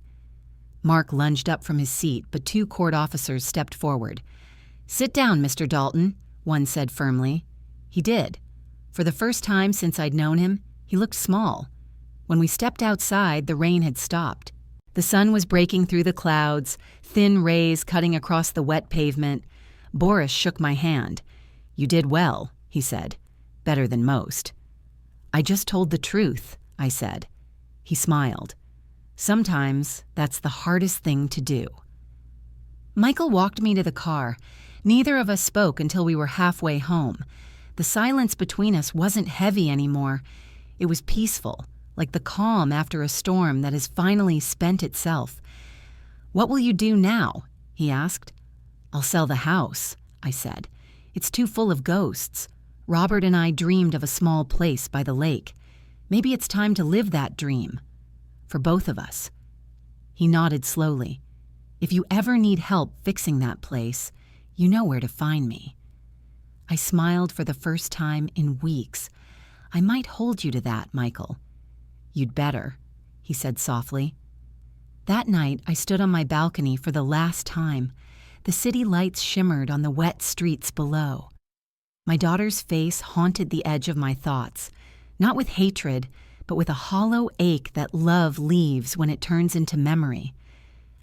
Mark lunged up from his seat, but two court officers stepped forward. "Sit down, Mr. Dalton," one said firmly. He did. For the first time since I'd known him, he looked small. When we stepped outside, the rain had stopped. The sun was breaking through the clouds, thin rays cutting across the wet pavement. Boris shook my hand. "You did well," he said. "Better than most." "I just told the truth," I said. He smiled. "Sometimes that's the hardest thing to do." Michael walked me to the car. Neither of us spoke until we were halfway home. The silence between us wasn't heavy anymore. It was peaceful, like the calm after a storm that has finally spent itself. "What will you do now?" he asked. "I'll sell the house," I said. "It's too full of ghosts. Robert and I dreamed of a small place by the lake. Maybe it's time to live that dream. For both of us." He nodded slowly. "If you ever need help fixing that place, you know where to find me." I smiled for the first time in weeks. "I might hold you to that, Michael." "You'd better," he said softly. That night, I stood on my balcony for the last time. The city lights shimmered on the wet streets below. My daughter's face haunted the edge of my thoughts, not with hatred, but with a hollow ache that love leaves when it turns into memory.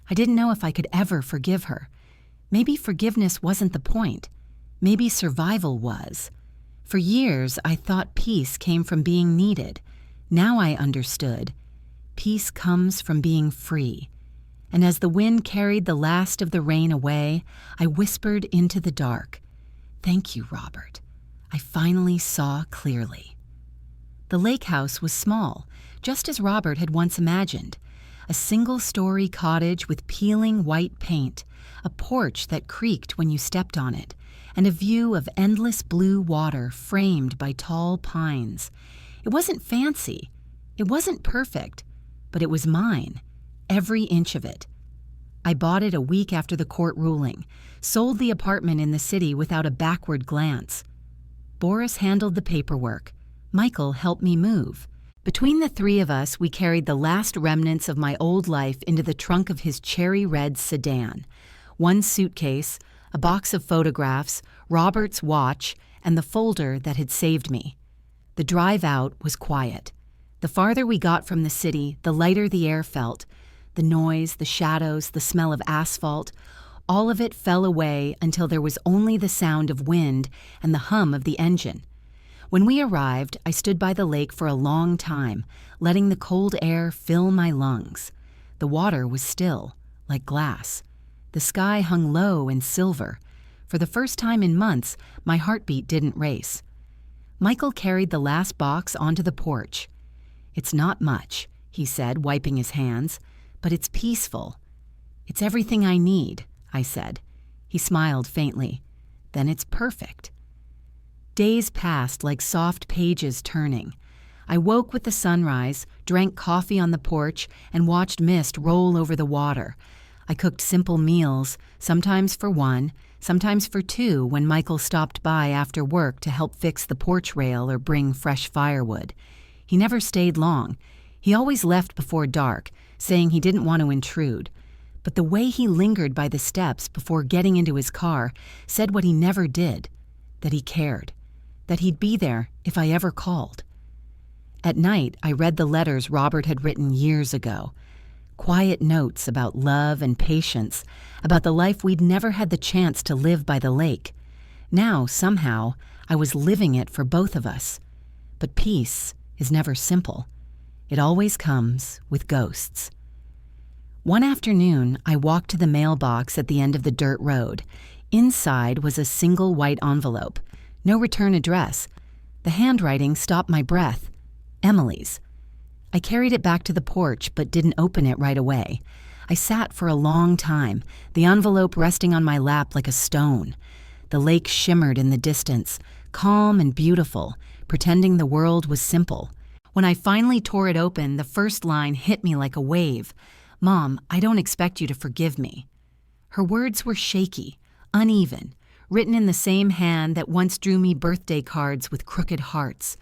I didn't know if I could ever forgive her. Maybe forgiveness wasn't the point. Maybe survival was. For years, I thought peace came from being needed. Now I understood. Peace comes from being free. And as the wind carried the last of the rain away, I whispered into the dark, "Thank you, Robert. I finally saw clearly." The lake house was small, just as Robert had once imagined. A single-story cottage with peeling white paint, a porch that creaked when you stepped on it, and a view of endless blue water framed by tall pines. It wasn't fancy. It wasn't perfect, but it was mine, every inch of it. I bought it a week after the court ruling, sold the apartment in the city without a backward glance. Boris handled the paperwork. Michael helped me move. Between the three of us, we carried the last remnants of my old life into the trunk of his cherry-red sedan. One suitcase, a box of photographs, Robert's watch, and the folder that had saved me. The drive out was quiet. The farther we got from the city, the lighter the air felt. The noise, the shadows, the smell of asphalt, all of it fell away until there was only the sound of wind and the hum of the engine. When we arrived, I stood by the lake for a long time, letting the cold air fill my lungs. The water was still, like glass. The sky hung low and silver. For the first time in months, my heartbeat didn't race. Michael carried the last box onto the porch. "It's not much," he said, wiping his hands, "but it's peaceful." "It's everything I need," I said. He smiled faintly. "Then it's perfect." Days passed like soft pages turning. I woke with the sunrise, drank coffee on the porch, and watched mist roll over the water. I cooked simple meals, sometimes for one, sometimes for two when Michael stopped by after work to help fix the porch rail or bring fresh firewood. He never stayed long. He always left before dark, saying he didn't want to intrude. But the way he lingered by the steps before getting into his car said what he never did, that he cared, that he'd be there if I ever called. At night, I read the letters Robert had written years ago. Quiet notes about love and patience, about the life we'd never had the chance to live by the lake. Now, somehow, I was living it for both of us. But peace is never simple. It always comes with ghosts. One afternoon, I walked to the mailbox at the end of the dirt road. Inside was a single white envelope. No return address. The handwriting stopped my breath. Emily's. I carried it back to the porch, but didn't open it right away. I sat for a long time, the envelope resting on my lap like a stone. The lake shimmered in the distance, calm and beautiful, pretending the world was simple. When I finally tore it open, the first line hit me like a wave. "Mom, I don't expect you to forgive me." Her words were shaky, uneven, written in the same hand that once drew me birthday cards with crooked hearts.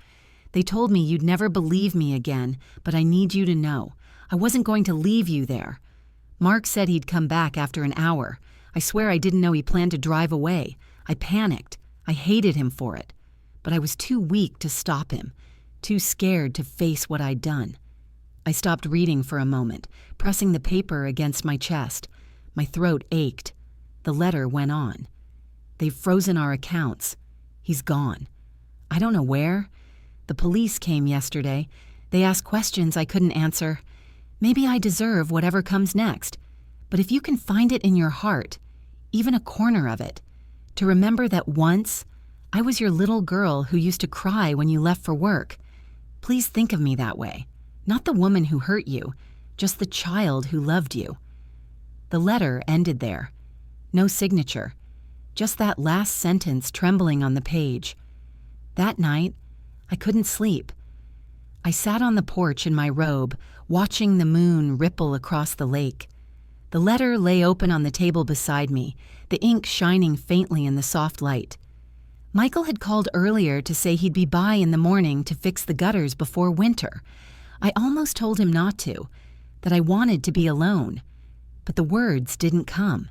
"They told me you'd never believe me again, but I need you to know. I wasn't going to leave you there. Mark said he'd come back after an hour. I swear I didn't know he planned to drive away. I panicked. I hated him for it. But I was too weak to stop him, too scared to face what I'd done." I stopped reading for a moment, pressing the paper against my chest. My throat ached. The letter went on. "They've frozen our accounts. He's gone. I don't know where. The police came yesterday. They asked questions I couldn't answer. Maybe I deserve whatever comes next. But if you can find it in your heart, even a corner of it, to remember that once I was your little girl who used to cry when you left for work, please think of me that way. Not the woman who hurt you, just the child who loved you." The letter ended there. No signature. Just that last sentence trembling on the page. That night, I couldn't sleep. I sat on the porch in my robe, watching the moon ripple across the lake. The letter lay open on the table beside me, the ink shining faintly in the soft light. Michael had called earlier to say he'd be by in the morning to fix the gutters before winter. I almost told him not to, that I wanted to be alone, but the words didn't come.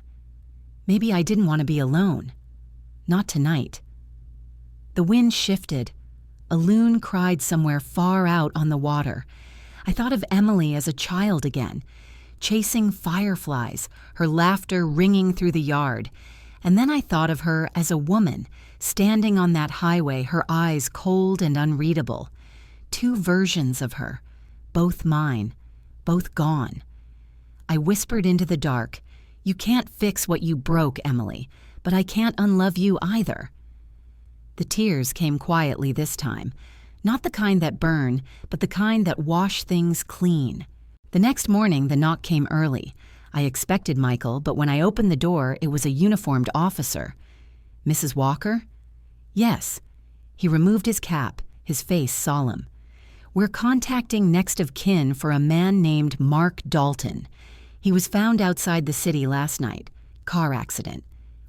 Maybe I didn't want to be alone. Not tonight. The wind shifted. A loon cried somewhere far out on the water. I thought of Emily as a child again, chasing fireflies, her laughter ringing through the yard. And then I thought of her as a woman, standing on that highway, her eyes cold and unreadable. Two versions of her, both mine, both gone. I whispered into the dark, "You can't fix what you broke, Emily, but I can't unlove you either." The tears came quietly this time, not the kind that burn, but the kind that wash things clean. The next morning, the knock came early. I expected Michael, but when I opened the door, it was a uniformed officer. "Mrs. Walker?" "Yes." He removed his cap, his face solemn. "We're contacting next of kin for a man named Mark Dalton. He was found outside the city last night. Car accident.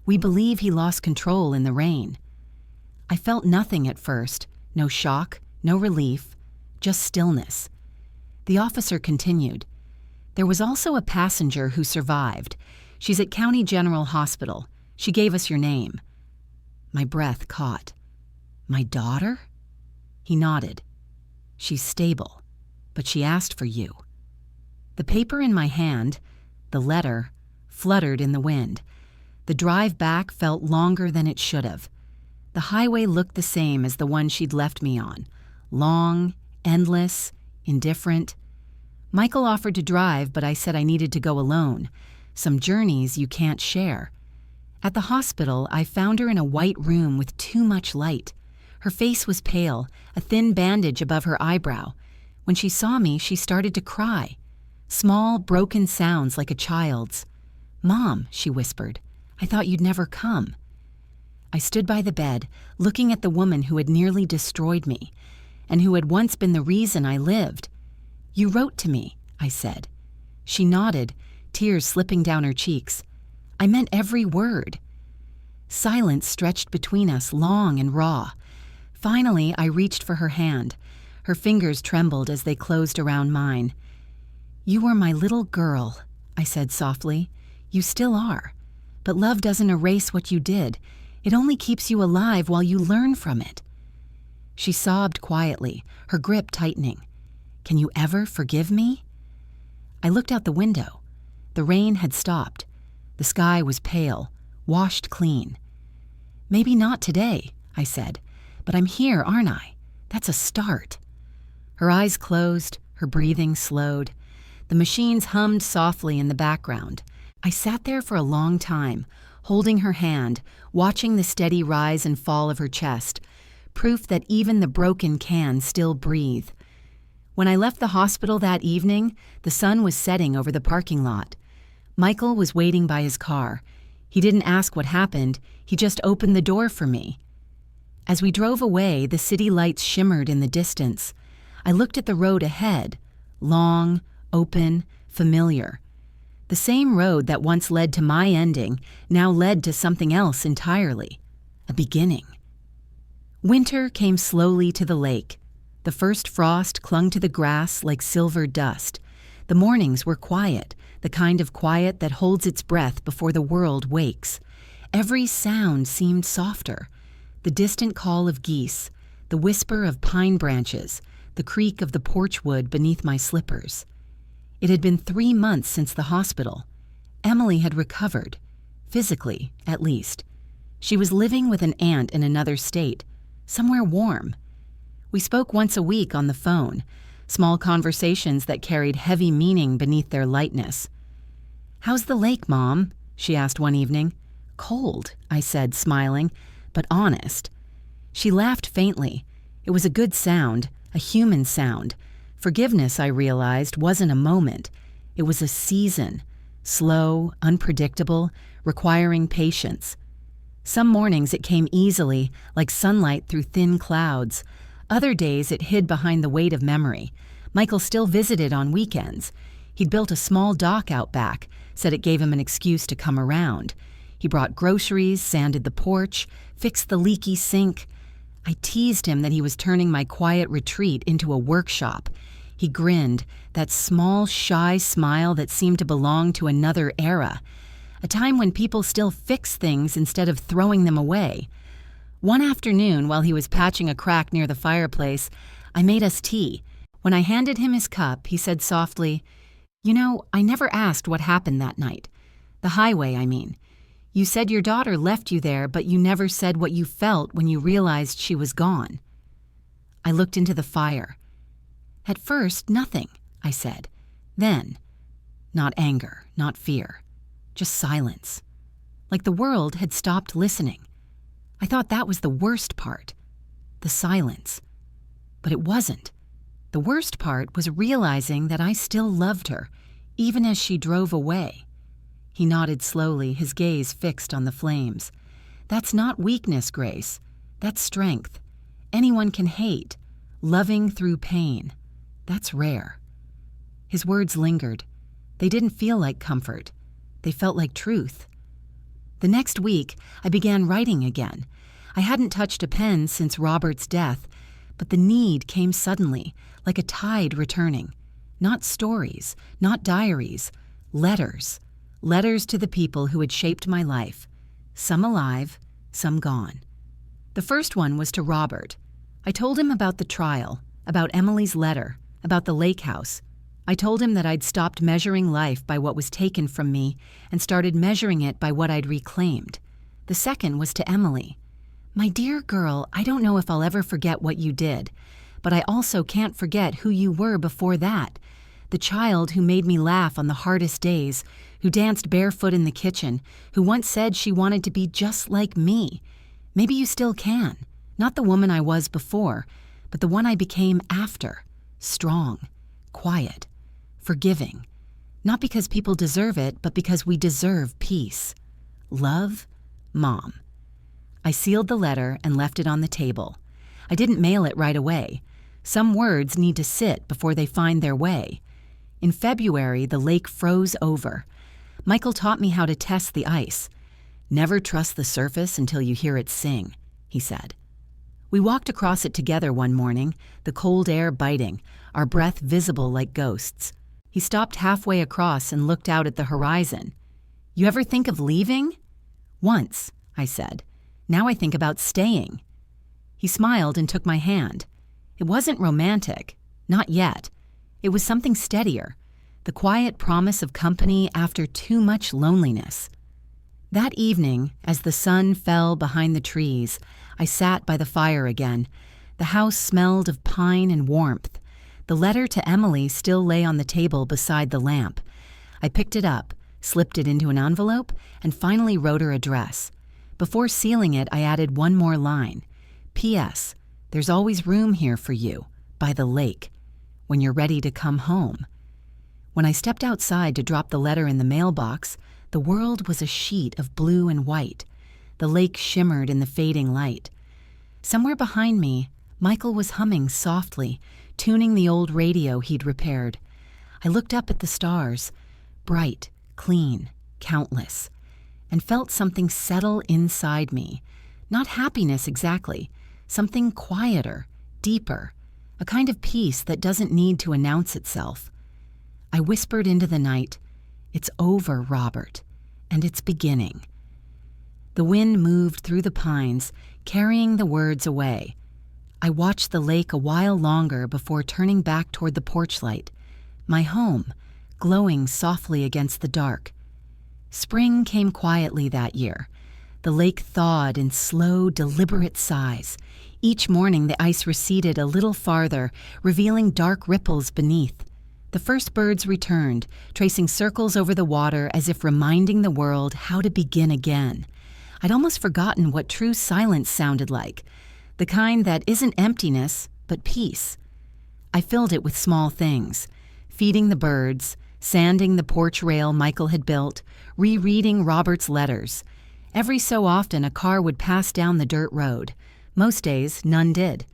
We believe he lost control in the rain." I felt nothing at first, no shock, no relief, just stillness. The officer continued. "There was also a passenger who survived. She's at County General Hospital. She gave us your name." My breath caught. "My daughter?" He nodded. "She's stable, but she asked for you." The paper in my hand, the letter, fluttered in the wind. The drive back felt longer than it should have. The highway looked the same as the one she'd left me on. Long, endless, indifferent. Michael offered to drive, but I said I needed to go alone. Some journeys you can't share. At the hospital, I found her in a white room with too much light. Her face was pale, a thin bandage above her eyebrow. When she saw me, she started to cry. Small, broken sounds like a child's. "Mom," she whispered, "I thought you'd never come." I stood by the bed, looking at the woman who had nearly destroyed me, and who had once been the reason I lived. "You wrote to me," I said. She nodded, tears slipping down her cheeks. "I meant every word." Silence stretched between us, long and raw. Finally, I reached for her hand. Her fingers trembled as they closed around mine. "You were my little girl," I said softly. "You still are. But love doesn't erase what you did. It only keeps you alive while you learn from it." She sobbed quietly, her grip tightening. "Can you ever forgive me?" I looked out the window. The rain had stopped. The sky was pale, washed clean. "Maybe not today," I said, "but I'm here, aren't I? That's a start." Her eyes closed, her breathing slowed. The machines hummed softly in the background. I sat there for a long time, holding her hand, watching the steady rise and fall of her chest, proof that even the broken can still breathe. When I left the hospital that evening, the sun was setting over the parking lot. Michael was waiting by his car. He didn't ask what happened, he just opened the door for me. As we drove away, the city lights shimmered in the distance. I looked at the road ahead, long, open, familiar. The same road that once led to my ending now led to something else entirely, a beginning. Winter came slowly to the lake. The first frost clung to the grass like silver dust. The mornings were quiet, the kind of quiet that holds its breath before the world wakes. Every sound seemed softer. The distant call of geese, the whisper of pine branches, the creak of the porch wood beneath my slippers. It had been 3 months since the hospital. Emily had recovered, physically, at least. She was living with an aunt in another state, somewhere warm. We spoke once a week on the phone, small conversations that carried heavy meaning beneath their lightness. "How's the lake, Mom?" she asked one evening. "Cold," I said, smiling, but honest. She laughed faintly. It was a good sound, a human sound. Forgiveness, I realized, wasn't a moment. It was a season, slow, unpredictable, requiring patience. Some mornings it came easily, like sunlight through thin clouds. Other days it hid behind the weight of memory. Michael still visited on weekends. He'd built a small dock out back, said it gave him an excuse to come around. He brought groceries, sanded the porch, fixed the leaky sink. I teased him that he was turning my quiet retreat into a workshop. He grinned, that small, shy smile that seemed to belong to another era, a time when people still fix things instead of throwing them away. One afternoon, while he was patching a crack near the fireplace, I made us tea. When I handed him his cup, he said softly, "You know, I never asked what happened that night. The highway, I mean. You said your daughter left you there, but you never said what you felt when you realized she was gone." I looked into the fire. "At first, nothing," I said. Then, not anger, not fear, just silence. Like the world had stopped listening. I thought that was the worst part, the silence. But it wasn't. The worst part was realizing that I still loved her, even as she drove away. He nodded slowly, his gaze fixed on the flames. "That's not weakness, Grace. That's strength. Anyone can hate. Loving through pain. That's rare." His words lingered. They didn't feel like comfort. They felt like truth. The next week, I began writing again. I hadn't touched a pen since Robert's death, but the need came suddenly, like a tide returning. Not stories, not diaries, letters. Letters to the people who had shaped my life. Some alive, some gone. The first one was to Robert. I told him about the trial, about Emily's letter, about the lake house. I told him that I'd stopped measuring life by what was taken from me and started measuring it by what I'd reclaimed. The second was to Emily. "My dear girl, I don't know if I'll ever forget what you did, but I also can't forget who you were before that. The child who made me laugh on the hardest days, who danced barefoot in the kitchen, who once said she wanted to be just like me. Maybe you still can. Not the woman I was before, but the one I became after. Strong, quiet, forgiving. Not because people deserve it, but because we deserve peace. Love, Mom." I sealed the letter and left it on the table. I didn't mail it right away. Some words need to sit before they find their way. In February, the lake froze over. Michael taught me how to test the ice. "Never trust the surface until you hear it sing," he said. We walked across it together one morning, the cold air biting, our breath visible like ghosts. He stopped halfway across and looked out at the horizon. "You ever think of leaving?" "Once," I said. "Now I think about staying." He smiled and took my hand. It wasn't romantic, not yet. It was something steadier, the quiet promise of company after too much loneliness. That evening, as the sun fell behind the trees, I sat by the fire again. The house smelled of pine and warmth. The letter to Emily still lay on the table beside the lamp. I picked it up, slipped it into an envelope, and finally wrote her address. Before sealing it, I added one more line. "P.S. There's always room here for you, by the lake, when you're ready to come home." When I stepped outside to drop the letter in the mailbox, the world was a sheet of blue and white. The lake shimmered in the fading light. Somewhere behind me, Michael was humming softly, tuning the old radio he'd repaired. I looked up at the stars, bright, clean, countless, and felt something settle inside me. Not happiness exactly, something quieter, deeper, a kind of peace that doesn't need to announce itself. I whispered into the night, "It's over, Robert, and it's beginning." The wind moved through the pines, carrying the words away. I watched the lake a while longer before turning back toward the porch light, my home, glowing softly against the dark. Spring came quietly that year. The lake thawed in slow, deliberate sighs. Each morning the ice receded a little farther, revealing dark ripples beneath. The first birds returned, tracing circles over the water as if reminding the world how to begin again. I'd almost forgotten what true silence sounded like, the kind that isn't emptiness, but peace. I filled it with small things, feeding the birds, sanding the porch rail Michael had built, rereading Robert's letters. Every so often a car would pass down the dirt road. Most days, none did.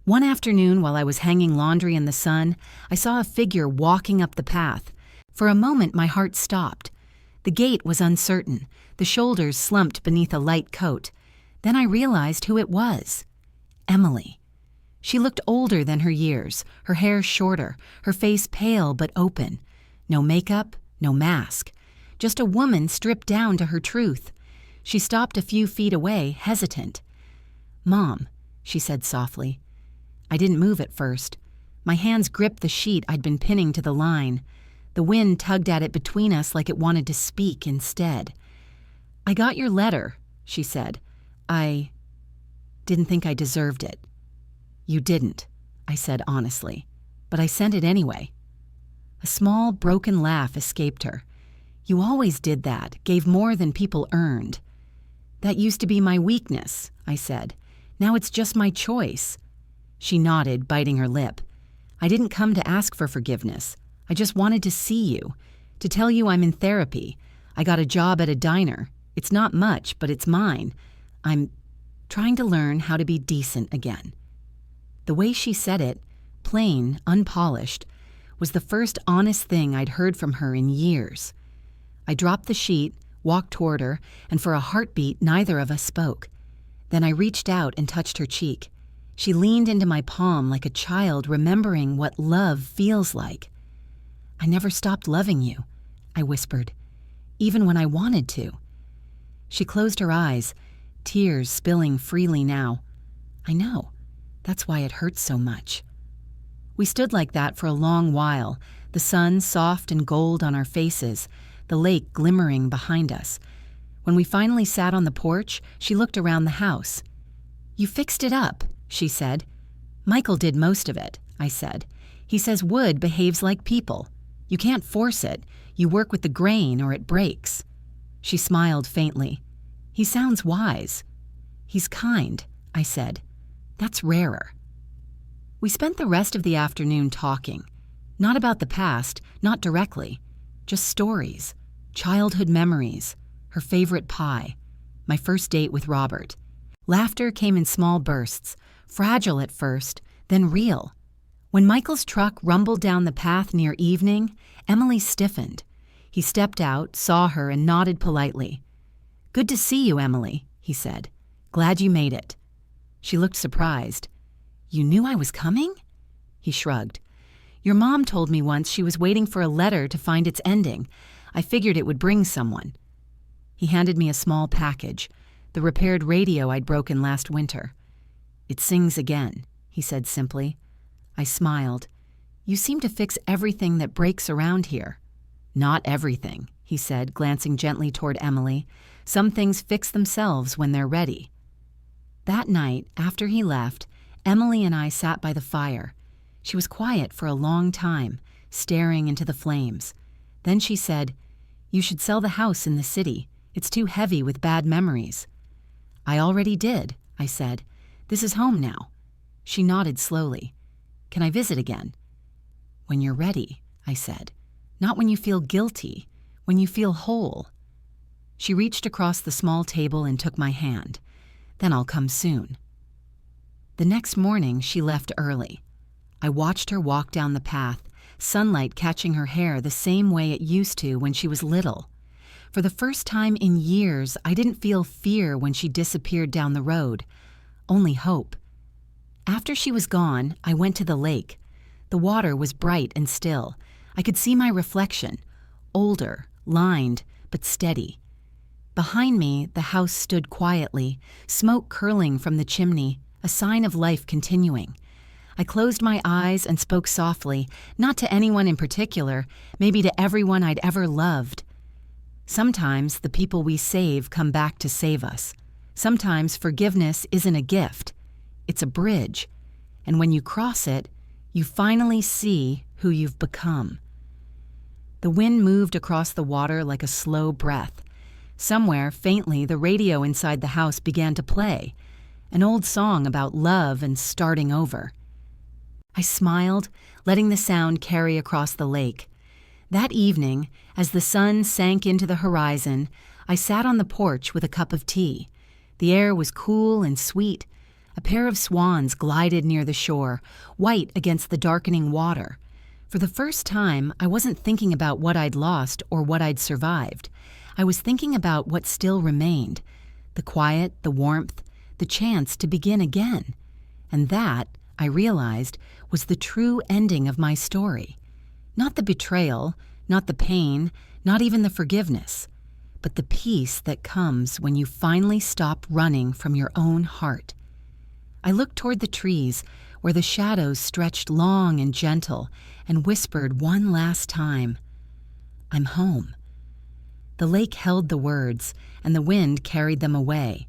One afternoon, while I was hanging laundry in the sun, I saw a figure walking up the path. For a moment, my heart stopped. The gait was uncertain, the shoulders slumped beneath a light coat. Then I realized who it was. Emily. She looked older than her years, her hair shorter, her face pale but open. No makeup, no mask. Just a woman stripped down to her truth. She stopped a few feet away, hesitant. "Mom," she said softly. I didn't move at first. My hands gripped the sheet I'd been pinning to the line. The wind tugged at it between us like it wanted to speak instead. "I got your letter," she said. "I didn't think I deserved it." "You didn't," I said honestly, "but I sent it anyway." A small, broken laugh escaped her. "You always did that, gave more than people earned." "That used to be my weakness," I said. "Now it's just my choice." She nodded, biting her lip. "I didn't come to ask for forgiveness. I just wanted to see you, to tell you I'm in therapy. I got a job at a diner. It's not much, but it's mine. I'm trying to learn how to be decent again." The way she said it, plain, unpolished, was the first honest thing I'd heard from her in years. I dropped the sheet, walked toward her, and for a heartbeat neither of us spoke. Then I reached out and touched her cheek. She leaned into my palm like a child remembering what love feels like. "I never stopped loving you," I whispered, "even when I wanted to." She closed her eyes, tears spilling freely now. "I know. That's why it hurts so much." We stood like that for a long while, the sun soft and gold on our faces, the lake glimmering behind us. When we finally sat on the porch, she looked around the house. "You fixed it up," she said. "Michael did most of it," I said. "He says wood behaves like people. You can't force it. You work with the grain or it breaks." She smiled faintly. "He sounds wise." "He's kind," I said. "That's rarer." We spent the rest of the afternoon talking. Not about the past, not directly. Just stories, childhood memories, her favorite pie, my first date with Robert. Laughter came in small bursts, fragile at first, then real. When Michael's truck rumbled down the path near evening, Emily stiffened. He stepped out, saw her, and nodded politely. "Good to see you, Emily," he said. "Glad you made it." She looked surprised. "You knew I was coming?" He shrugged. "Your mom told me once she was waiting for a letter to find its ending. I figured it would bring someone." He handed me a small package, the repaired radio I'd broken last winter. "It sings again," he said simply. I smiled. "You seem to fix everything that breaks around here." "Not everything," he said, glancing gently toward Emily. "Some things fix themselves when they're ready." That night, after he left, Emily and I sat by the fire. She was quiet for a long time, staring into the flames. Then she said, "You should sell the house in the city. It's too heavy with bad memories." "I already did," I said. "This is home now." She nodded slowly. "Can I visit again?" "When you're ready," I said. "Not when you feel guilty, when you feel whole." She reached across the small table and took my hand. "Then I'll come soon." The next morning, she left early. I watched her walk down the path, sunlight catching her hair the same way it used to when she was little. For the first time in years, I didn't feel fear when she disappeared down the road, only hope. After she was gone, I went to the lake. The water was bright and still. I could see my reflection, older, lined, but steady. Behind me, the house stood quietly, smoke curling from the chimney, a sign of life continuing. I closed my eyes and spoke softly, not to anyone in particular, maybe to everyone I'd ever loved. Sometimes the people we save come back to save us. Sometimes forgiveness isn't a gift. It's a bridge. And when you cross it, you finally see who you've become. The wind moved across the water like a slow breath. Somewhere, faintly, the radio inside the house began to play, an old song about love and starting over. I smiled, letting the sound carry across the lake. That evening, as the sun sank into the horizon, I sat on the porch with a cup of tea. The air was cool and sweet. A pair of swans glided near the shore, white against the darkening water. For the first time, I wasn't thinking about what I'd lost or what I'd survived. I was thinking about what still remained, the quiet, the warmth, the chance to begin again. And that, I realized, was the true ending of my story. Not the betrayal, not the pain, not even the forgiveness, but the peace that comes when you finally stop running from your own heart. I looked toward the trees, where the shadows stretched long and gentle, and whispered one last time, "I'm home." The lake held the words, and the wind carried them away.